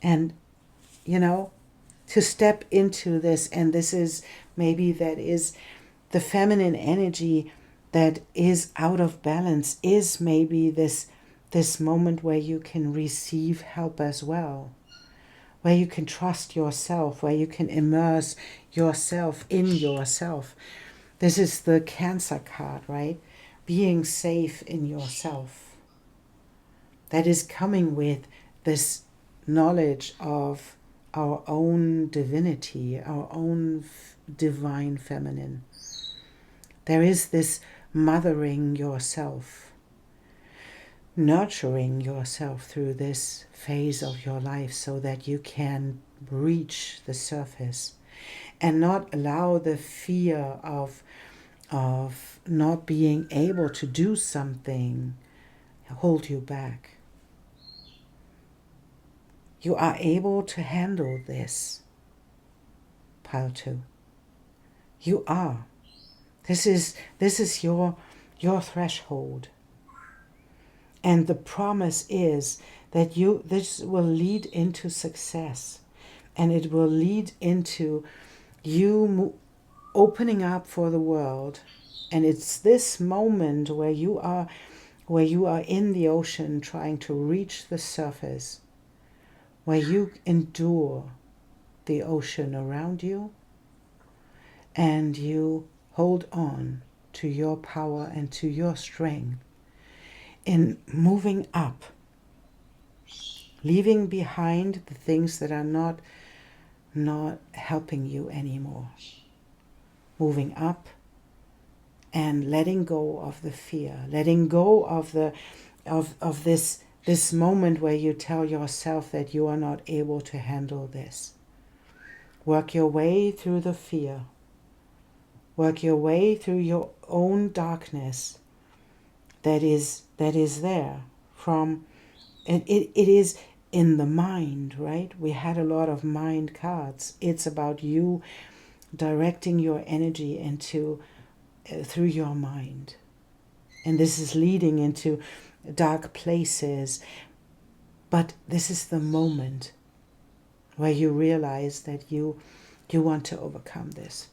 And, to step into this, and this is maybe that is the feminine energy that is out of balance, is maybe this moment where you can receive help as well, where you can trust yourself, where you can immerse yourself in yourself. This is the Cancer card, right? Being safe in yourself. That is coming with this knowledge of our own divinity, our own divine feminine. There is this mothering yourself, nurturing yourself through this phase of your life so that you can reach the surface and not allow the fear of not being able to do something hold you back. You are able to handle this, pile 2. You are. This is your threshold. And the promise is that this will lead into success, and it will lead into you opening up for the world. And it's this moment where you are in the ocean trying to reach the surface, where you endure the ocean around you and you hold on to your power and to your strength in moving up, leaving behind the things that are not helping you anymore, moving up and letting go of the fear, letting go of this moment where you tell yourself that you are not able to handle this. Work your way through the fear. Work your way through your own darkness that is there from, and it is in the mind, right? We had a lot of mind cards. It's about you directing your energy into through your mind. And this is leading into dark places. But this is the moment where you realize that you want to overcome this.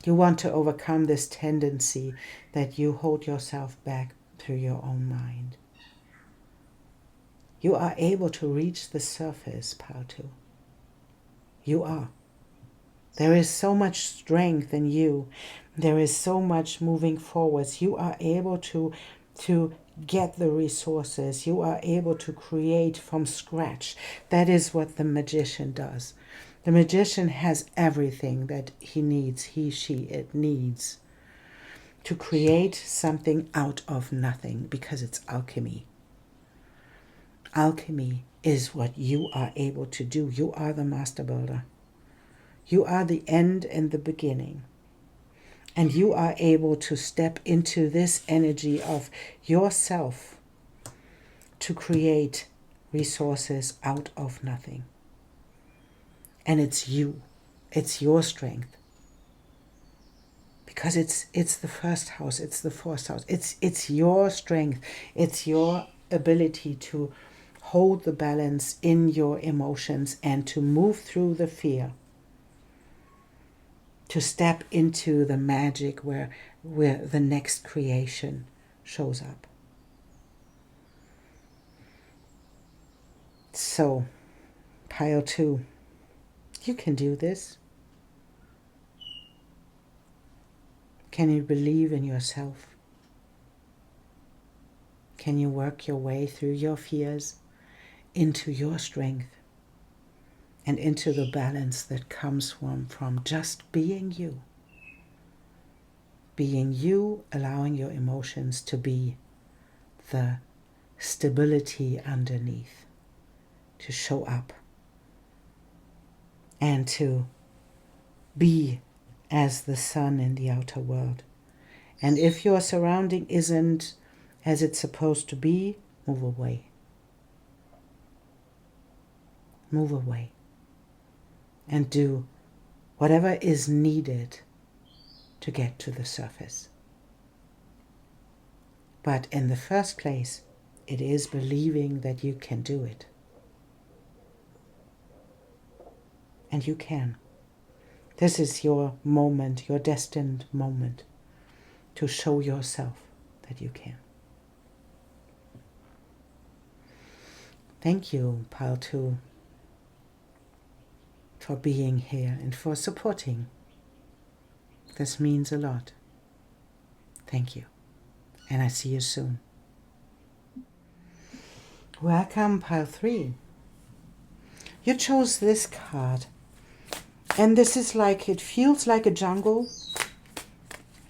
You want to overcome this tendency that you hold yourself back through your own mind. You are able to reach the surface, Patu. You are. There is so much strength in you. There is so much moving forwards. You are able to get the resources. You are able to create from scratch. That is what the magician does. The magician has everything that he needs, he, she, it needs to create something out of nothing, because it's alchemy. Alchemy is what you are able to do. You are the master builder. You are the end and the beginning. And you are able to step into this energy of yourself to create resources out of nothing. And it's you. It's your strength. Because it's the first house, it's the fourth house. It's your strength. It's your ability to hold the balance in your emotions and to move through the fear. To step into the magic where the next creation shows up. So, pile 2, you can do this. Can you believe in yourself? Can you work your way through your fears into your strength and into the balance that comes from just being you? Being you, allowing your emotions to be the stability underneath, to show up and to be as the sun in the outer world. And if your surrounding isn't as it's supposed to be, move away. Move away. And do whatever is needed to get to the surface. But in the first place, it is believing that you can do it. And you can. This is your moment, your destined moment, to show yourself that you can. Thank you, Pile 2, for being here and for supporting. This means a lot. Thank you. And I see you soon. Welcome, Pile 3. You chose this card. And this is like, it feels like a jungle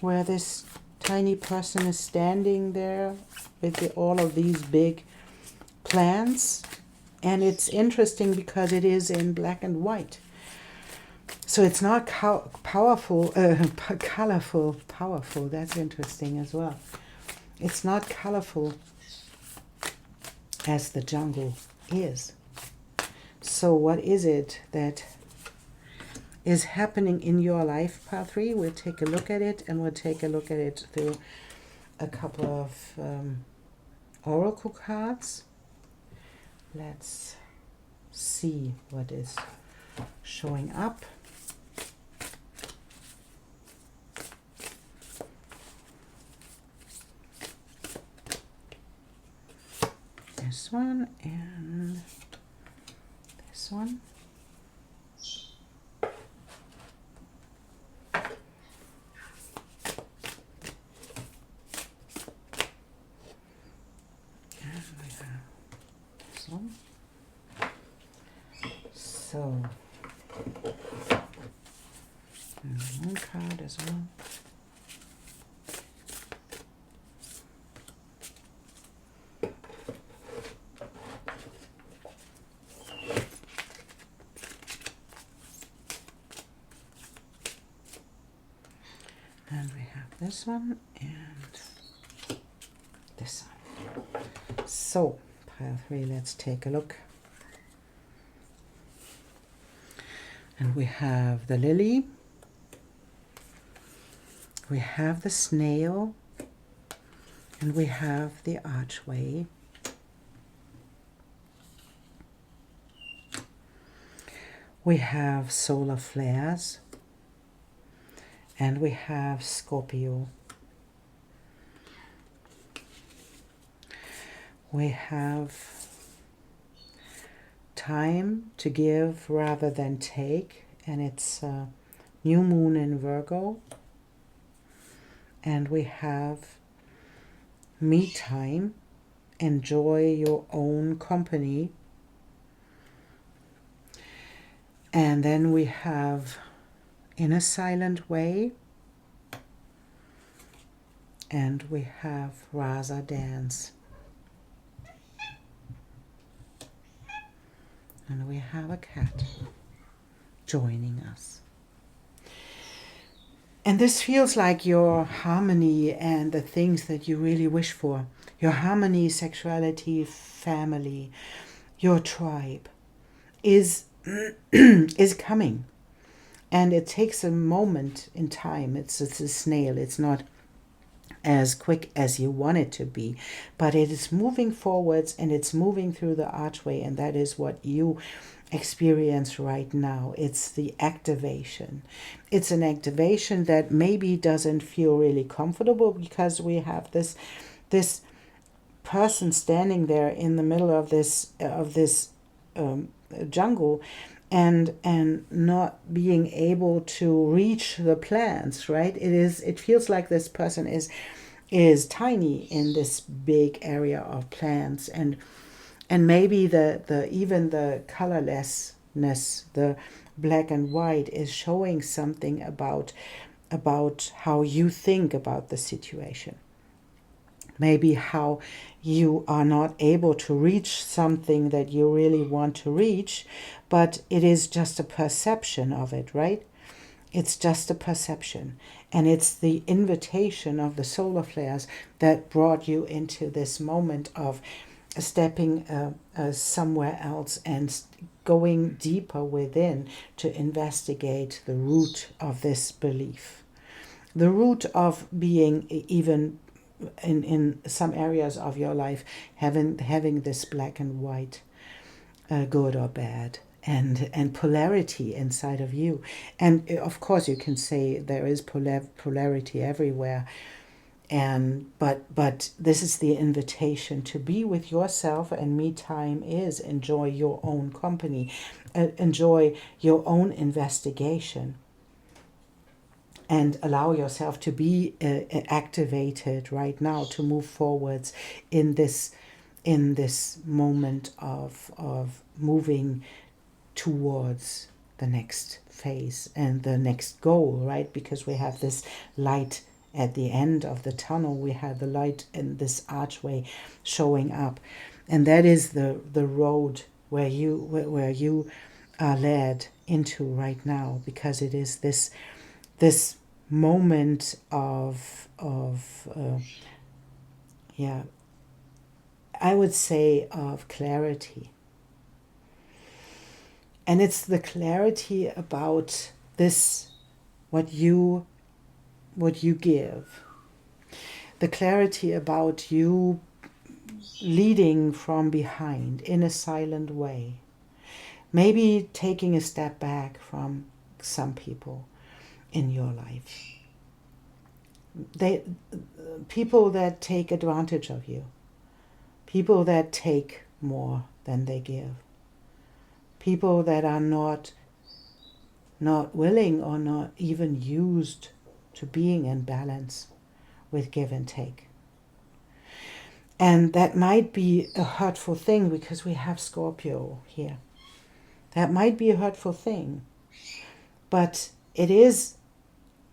where this tiny person is standing there with all of these big plants. And it's interesting because it is in black and white. So it's not colorful. That's interesting as well. It's not colorful as the jungle is. So what is it that is happening in your life, Pile 3? We'll take a look at it, and we'll take a look at it through a couple of oracle cards. Let's see what is showing up. This one and this one. So, and one card as well. And we have this one and this one. So, Pile 3, let's take a look. And we have the lily, We have the snail, and we have the archway. We have solar flares, and we have Scorpio. We have time to give rather than take, and it's new moon in Virgo. And we have me time, enjoy your own company. And then we have in a silent way, and we have Rasa dance. And we have a cat joining us. And this feels like your harmony and the things that you really wish for. Your harmony, sexuality, family, your tribe is is coming. And it takes a moment in time. It's a snail. It's not as quick as you want it to be, but it is moving forwards, and it's moving through the archway, and that is what you experience right now. It's the activation. It's an activation that maybe doesn't feel really comfortable, because we have this person standing there in the middle of this jungle, and not being able to reach the plants, right? It feels like this person is tiny in this big area of plants, and maybe the even the colorlessness, the black and white, is showing something about how you think about the situation. Maybe how you are not able to reach something that you really want to reach, but it is just a perception of it, right? It's just a perception. And it's the invitation of the solar flares that brought you into this moment of stepping somewhere else and going deeper within to investigate the root of this belief. The root of being even in some areas of your life having this black and white, good or bad, and polarity inside of you. And of course you can say there is polarity everywhere, but this is the invitation to be with yourself, and me time is enjoy your own company, enjoy your own investigation, and allow yourself to be activated right now to move forwards in this moment of moving towards the next phase and the next goal, right? Because we have this light at the end of the tunnel, we have the light in this archway showing up, and that is the road where you are led into right now, because it is this moment of I would say of clarity. And it's the clarity about this, what you give. The clarity about you leading from behind in a silent way. Maybe taking a step back from some people in your life. People that take advantage of you. People that take more than they give. People that are not willing or not even used to being in balance with give and take. And that might be a hurtful thing, because we have Scorpio here. That might be a hurtful thing. But it is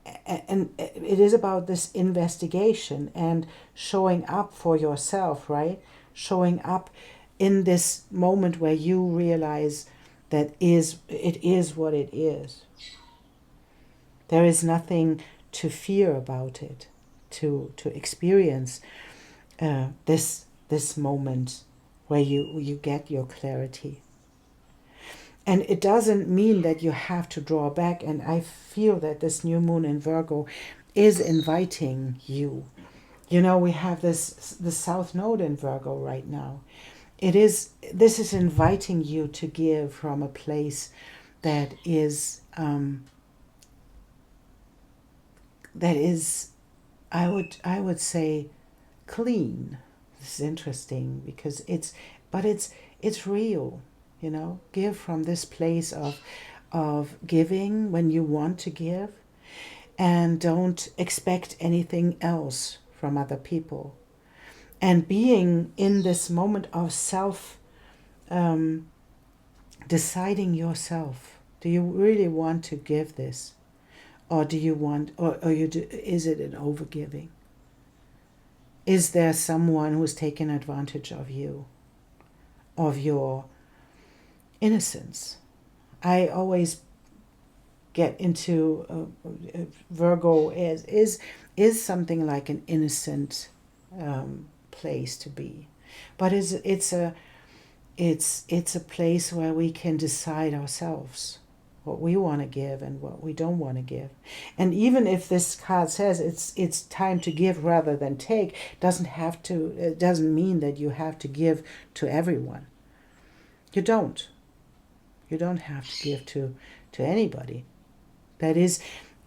about this investigation and showing up for yourself, right? Showing up in this moment where you realize that it is what it is. There is nothing to fear about it, to experience this moment where you get your clarity. And it doesn't mean that you have to draw back. And I feel that this new moon in Virgo is inviting you. You know, we have the South Node in Virgo right now. This is inviting you to give from a place that is I would say clean. This is interesting because it's real, you know. Give from this place of giving when you want to give, and don't expect anything else from other people. And being in this moment of self, deciding yourself, do you really want to give this? Or do you want, or you do, is it an overgiving? Is there someone who's taken advantage of you, of your innocence? I always get into Virgo is something like an innocent place to be, but it's a place where we can decide ourselves what we want to give and what we don't want to give. And even if this card says it's time to give rather than take, it doesn't mean that you have to give to everyone. You don't have to give to anybody. That is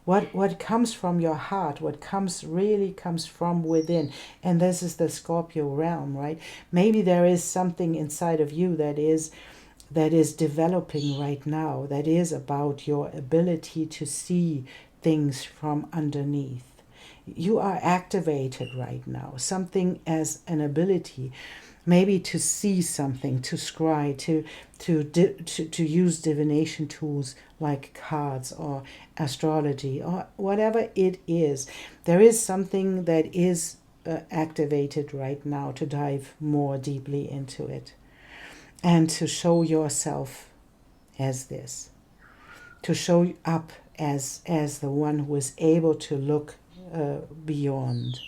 what comes from your heart, what really comes from within. And this is the Scorpio realm, right? Maybe there is something inside of you that is developing right now, that is about your ability to see things from underneath. You are activated right now, something as an ability, maybe to see something, to scry, to use divination tools like cards or astrology or whatever it is. There is something that is activated right now to dive more deeply into it. And to show yourself as this, to show up as the one who is able to look beyond.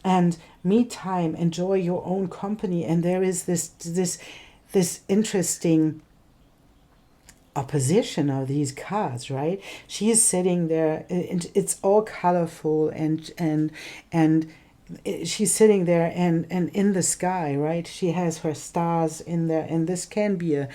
And me time, enjoy your own company. And there is this interesting opposition of these cards, right? She is sitting there, and it's all colorful and she's sitting there and in the sky, right? She has her stars in there, and this can be a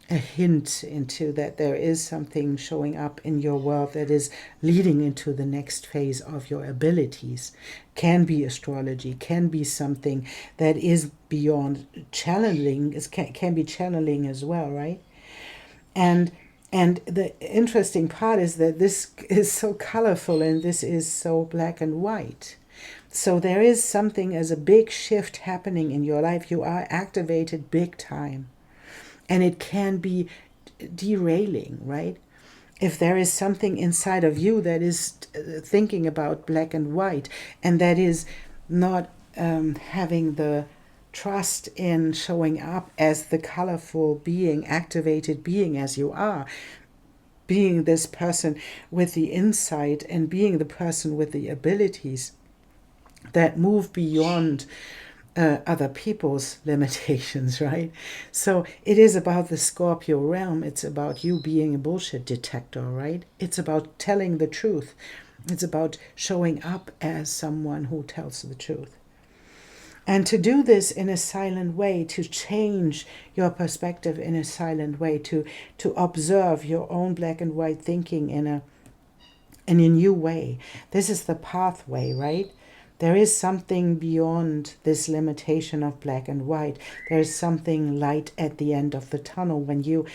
hint into that there is something showing up in your world that is leading into the next phase of your abilities. Can be astrology, can be something that is beyond channeling, can be channeling as well, right? And the interesting part is that this is so colorful and this is so black and white. So there is something as a big shift happening in your life. You are activated big time. And it can be derailing, right? If there is something inside of you that is thinking about black and white, and that is not having the trust in showing up as the colorful being, activated being as you are, being this person with the insight and being the person with the abilities that move beyond other people's limitations, right? So it is about the Scorpio realm. It's about you being a bullshit detector, right? It's about telling the truth. It's about showing up as someone who tells the truth. And to do this in a silent way, to change your perspective in a silent way, to observe your own black and white thinking in a new way. This is the pathway, right? There is something beyond this limitation of black and white. There is something light at the end of the tunnel when you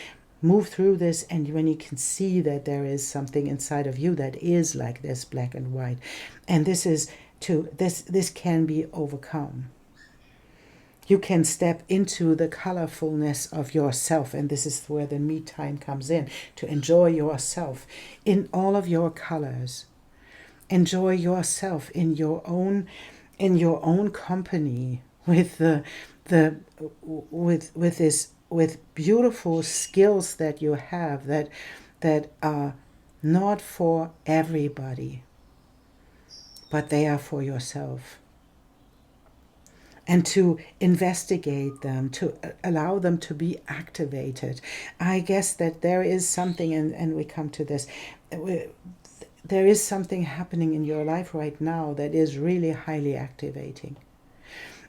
move through this, and when you can see that there is something inside of you that is like this black and white. And this can be overcome. You can step into the colorfulness of yourself, and this is where the me time comes in, to enjoy yourself in all of your colors. Enjoy yourself in your own company with with beautiful skills that you have that are not for everybody, but they are for yourself. And to investigate them, to allow them to be activated. I guess that there is something, and we come to this, there is something happening in your life right now that is really highly activating.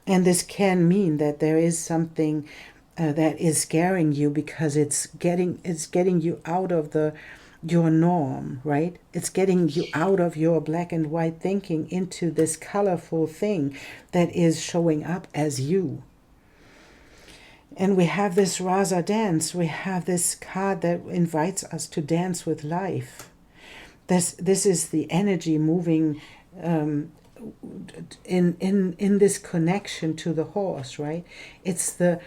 And this can mean that there is something that is scaring you because it's getting you out of your norm, right? It's getting you out of your black and white thinking into this colorful thing that is showing up as you. And we have this Raza dance. We have this card that invites us to dance with life. This is the energy moving in this connection to the horse, right? It's the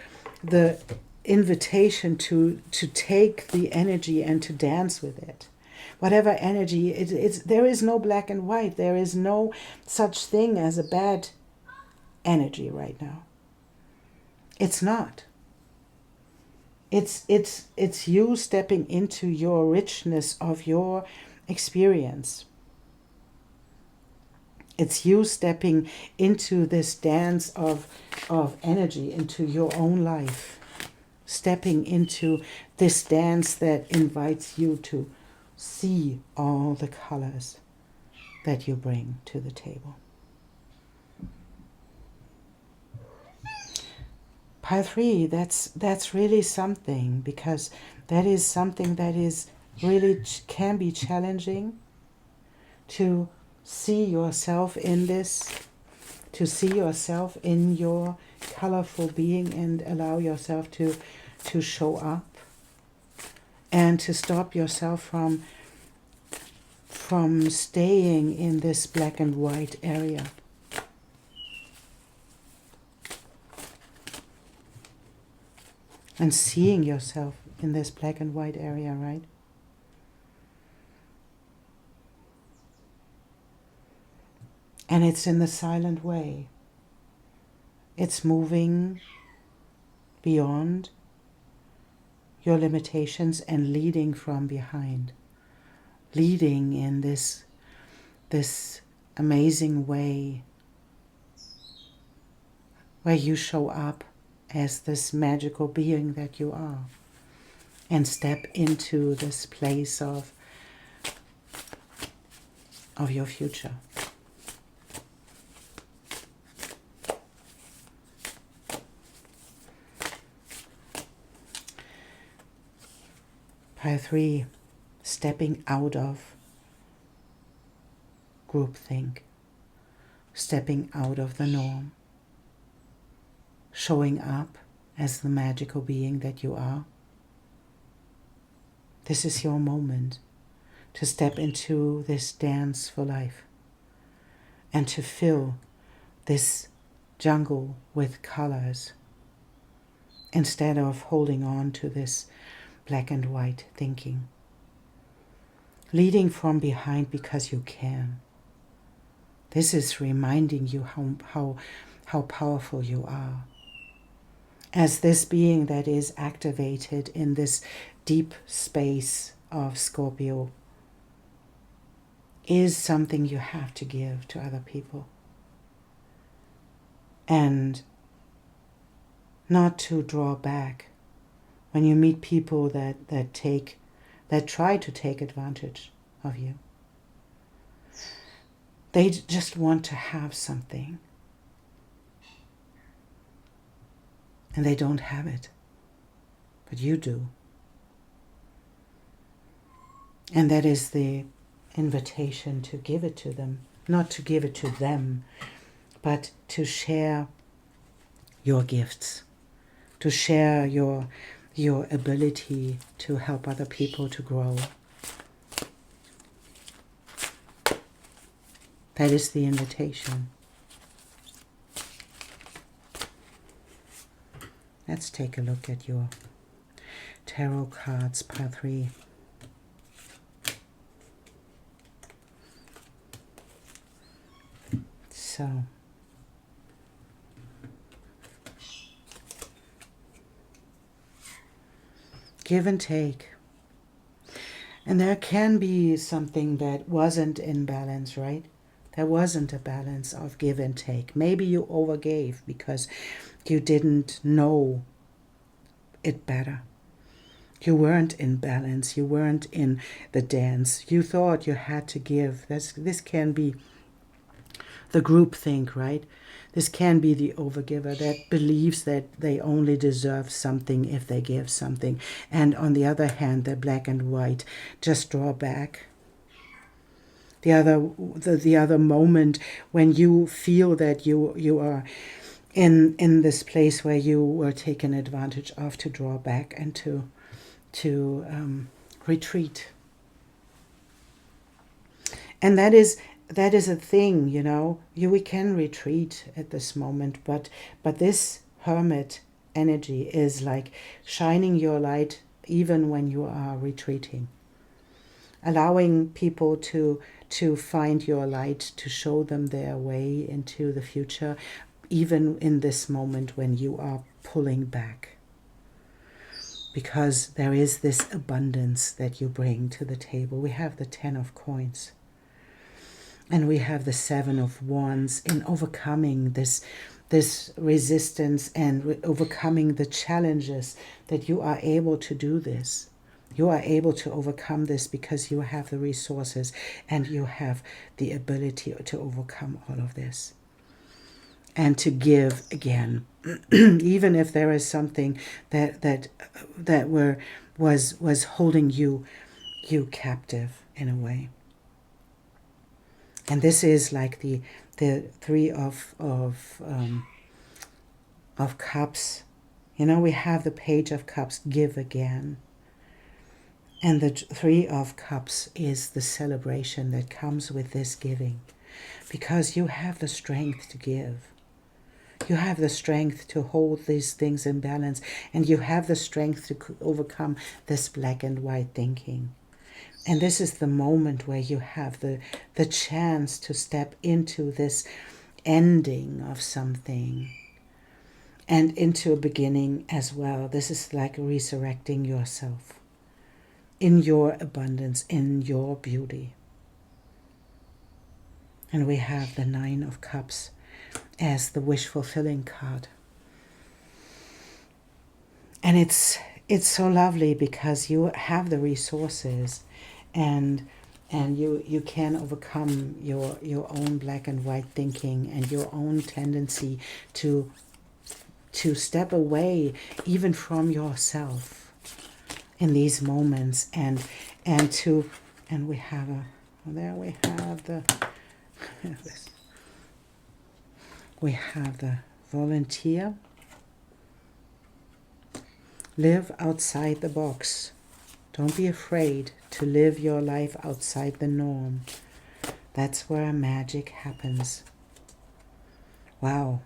invitation to take the energy and to dance with it. Whatever energy, there is no black and white. There is no such thing as a bad energy right now. It's not. It's you stepping into your richness of your experience. It's you stepping into this dance of energy, into your own life. Stepping into this dance that invites you to see all the colors that you bring to the table. Pile 3, that's really something, because that is something that is really can be challenging to see yourself in this, to see yourself in your colorful being and allow yourself to show up and to stop yourself from staying in this black and white area. And seeing yourself in this black and white area, right? And it's in the silent way. It's moving beyond your limitations and leading from behind. Leading in this amazing way where you show up as this magical being that you are and step into this place of your future. Pile 3, stepping out of groupthink, stepping out of the norm, showing up as the magical being that you are. This is your moment to step into this dance for life and to fill this jungle with colors instead of holding on to this black and white thinking. Leading from behind because you can. This is reminding you how powerful you are. As this being that is activated in this deep space of Scorpio is something you have to give to other people. And not to draw back when you meet people that try to take advantage of you. They just want to have something. And they don't have it. But you do. And that is the invitation to give it to them. Not to give it to them, but to share your gifts. To share your ability to help other people to grow. That is the invitation. Let's take a look at your tarot cards, pile 3. So, give and take. And there can be something that wasn't in balance, right? There wasn't a balance of give and take. Maybe you overgave because you didn't know it better. You weren't in balance. You weren't in the dance. You thought you had to give. This can be the group think, right? This can be the overgiver that believes that they only deserve something if they give something. And on the other hand, the black and white just draw back. The other moment when you feel that you are in this place where you were taken advantage of, to draw back and to retreat. And that is a thing, you know. We can retreat at this moment, but this hermit energy is like shining your light even when you are retreating, allowing people to find your light, to show them their way into the future, even in this moment when you are pulling back. Because there is this abundance that you bring to the table. We have the 10 of coins. And we have the 7 of wands in overcoming this resistance and overcoming the challenges, that you are able to do this. You are able to overcome this because you have the resources and you have the ability to overcome all of this. And to give again, even if there is something that was holding you captive in a way. And this is like the 3 of cups. You know, we have the Page of Cups, give again. And the 3 of Cups is the celebration that comes with this giving. Because you have the strength to give. You have the strength to hold these things in balance. And you have the strength to overcome this black and white thinking. And this is the moment where you have the chance to step into this ending of something and into a beginning as well. This is like resurrecting yourself in your abundance, in your beauty. And we have the 9 of Cups as the wish-fulfilling card. And it's so lovely because you have the resources and you can overcome your own black and white thinking and your own tendency to step away even from yourself in these moments and we have the volunteer. Live outside the box. Don't be afraid to live your life outside the norm. That's where magic happens. Wow.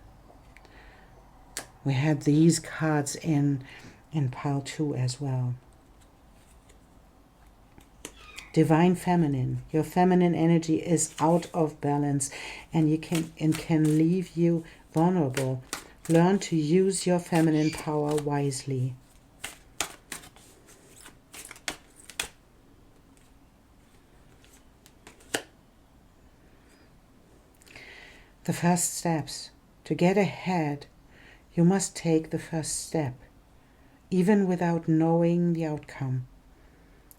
We had these cards in pile 2 as well. Divine Feminine. Your feminine energy is out of balance and can leave you vulnerable. Learn to use your feminine power wisely. The first steps. To get ahead, you must take the first step, even without knowing the outcome.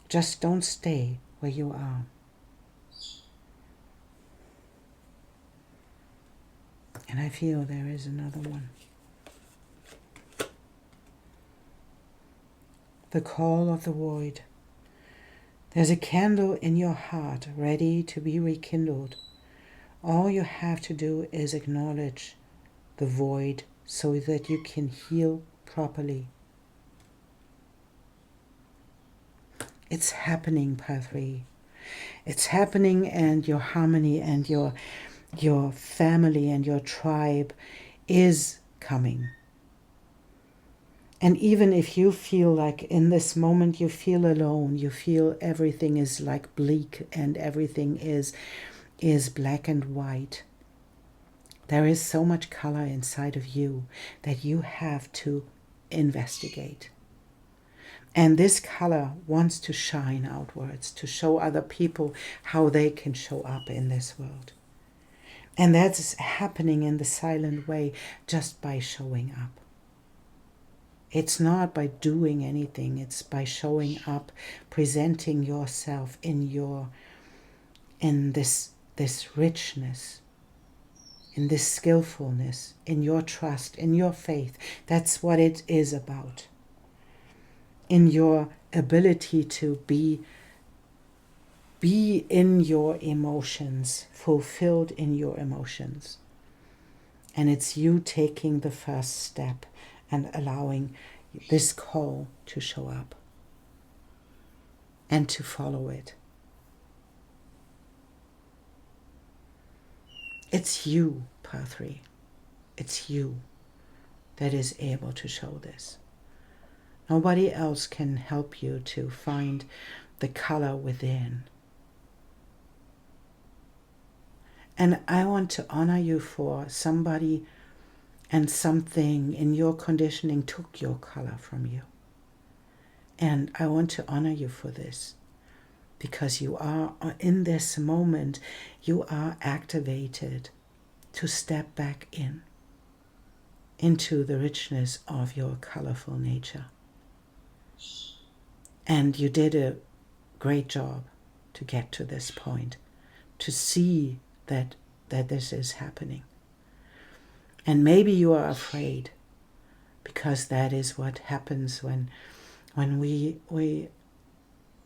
Just don't stay where you are. And I feel there is another one. The call of the void. There's a candle in your heart ready to be rekindled. All you have to do is acknowledge the void so that you can heal properly. It's happening, pile 3. It's happening, and your harmony and your family and your tribe is coming. And even if you feel like in this moment you feel alone, you feel everything is like bleak and everything is black and white, there is so much color inside of you that you have to investigate. And this color wants to shine outwards, to show other people how they can show up in this world. And that's happening in the silent way, just by showing up. It's not by doing anything. It's by showing up, presenting yourself in this richness, in this skillfulness, in your trust, in your faith. That's what it is about. In your ability to be in your emotions, fulfilled in your emotions. And it's you taking the first step and allowing this call to show up and to follow it. It's you, Path 3. It's you that is able to show this. Nobody else can help you to find the color within. And I want to honor you for somebody and something in your conditioning took your color from you. And I want to honor you for this, because you are, in this moment, you are activated to step back into the richness of your colorful nature. And you did a great job to get to this point, to see that this is happening. And maybe you are afraid, because that is what happens when we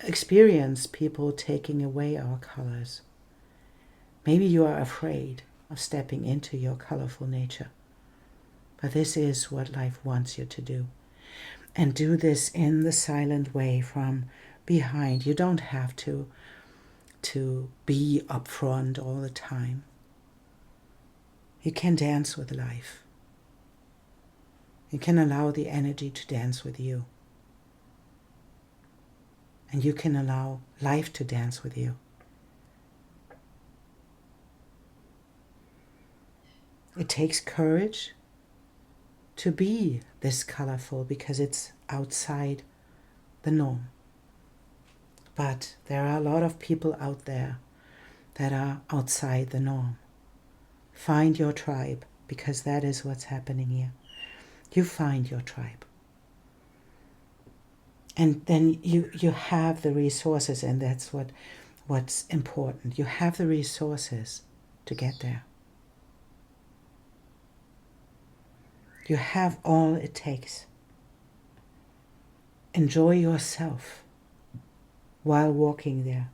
experience people taking away our colors. Maybe you are afraid of stepping into your colorful nature. But this is what life wants you to do. And do this in the silent way from behind. You don't have to be up front all the time. You can dance with life. You can allow the energy to dance with you. And you can allow life to dance with you. It takes courage to be this colorful, because it's outside the norm. But there are a lot of people out there that are outside the norm. Find your tribe, because that is what's happening here. You find your tribe. And then you have the resources, and that's what's important. You have the resources to get there. You have all it takes. Enjoy yourself while walking there,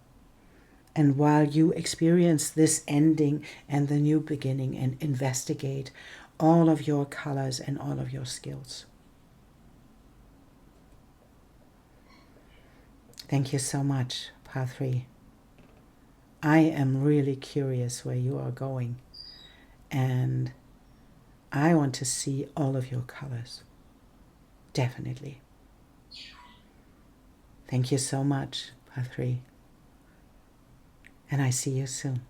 and while you experience this ending and the new beginning, and investigate all of your colors and all of your skills. Thank you so much, Path 3. I am really curious where you are going, and I want to see all of your colors. Definitely. Thank you so much, Path 3. And I see you soon.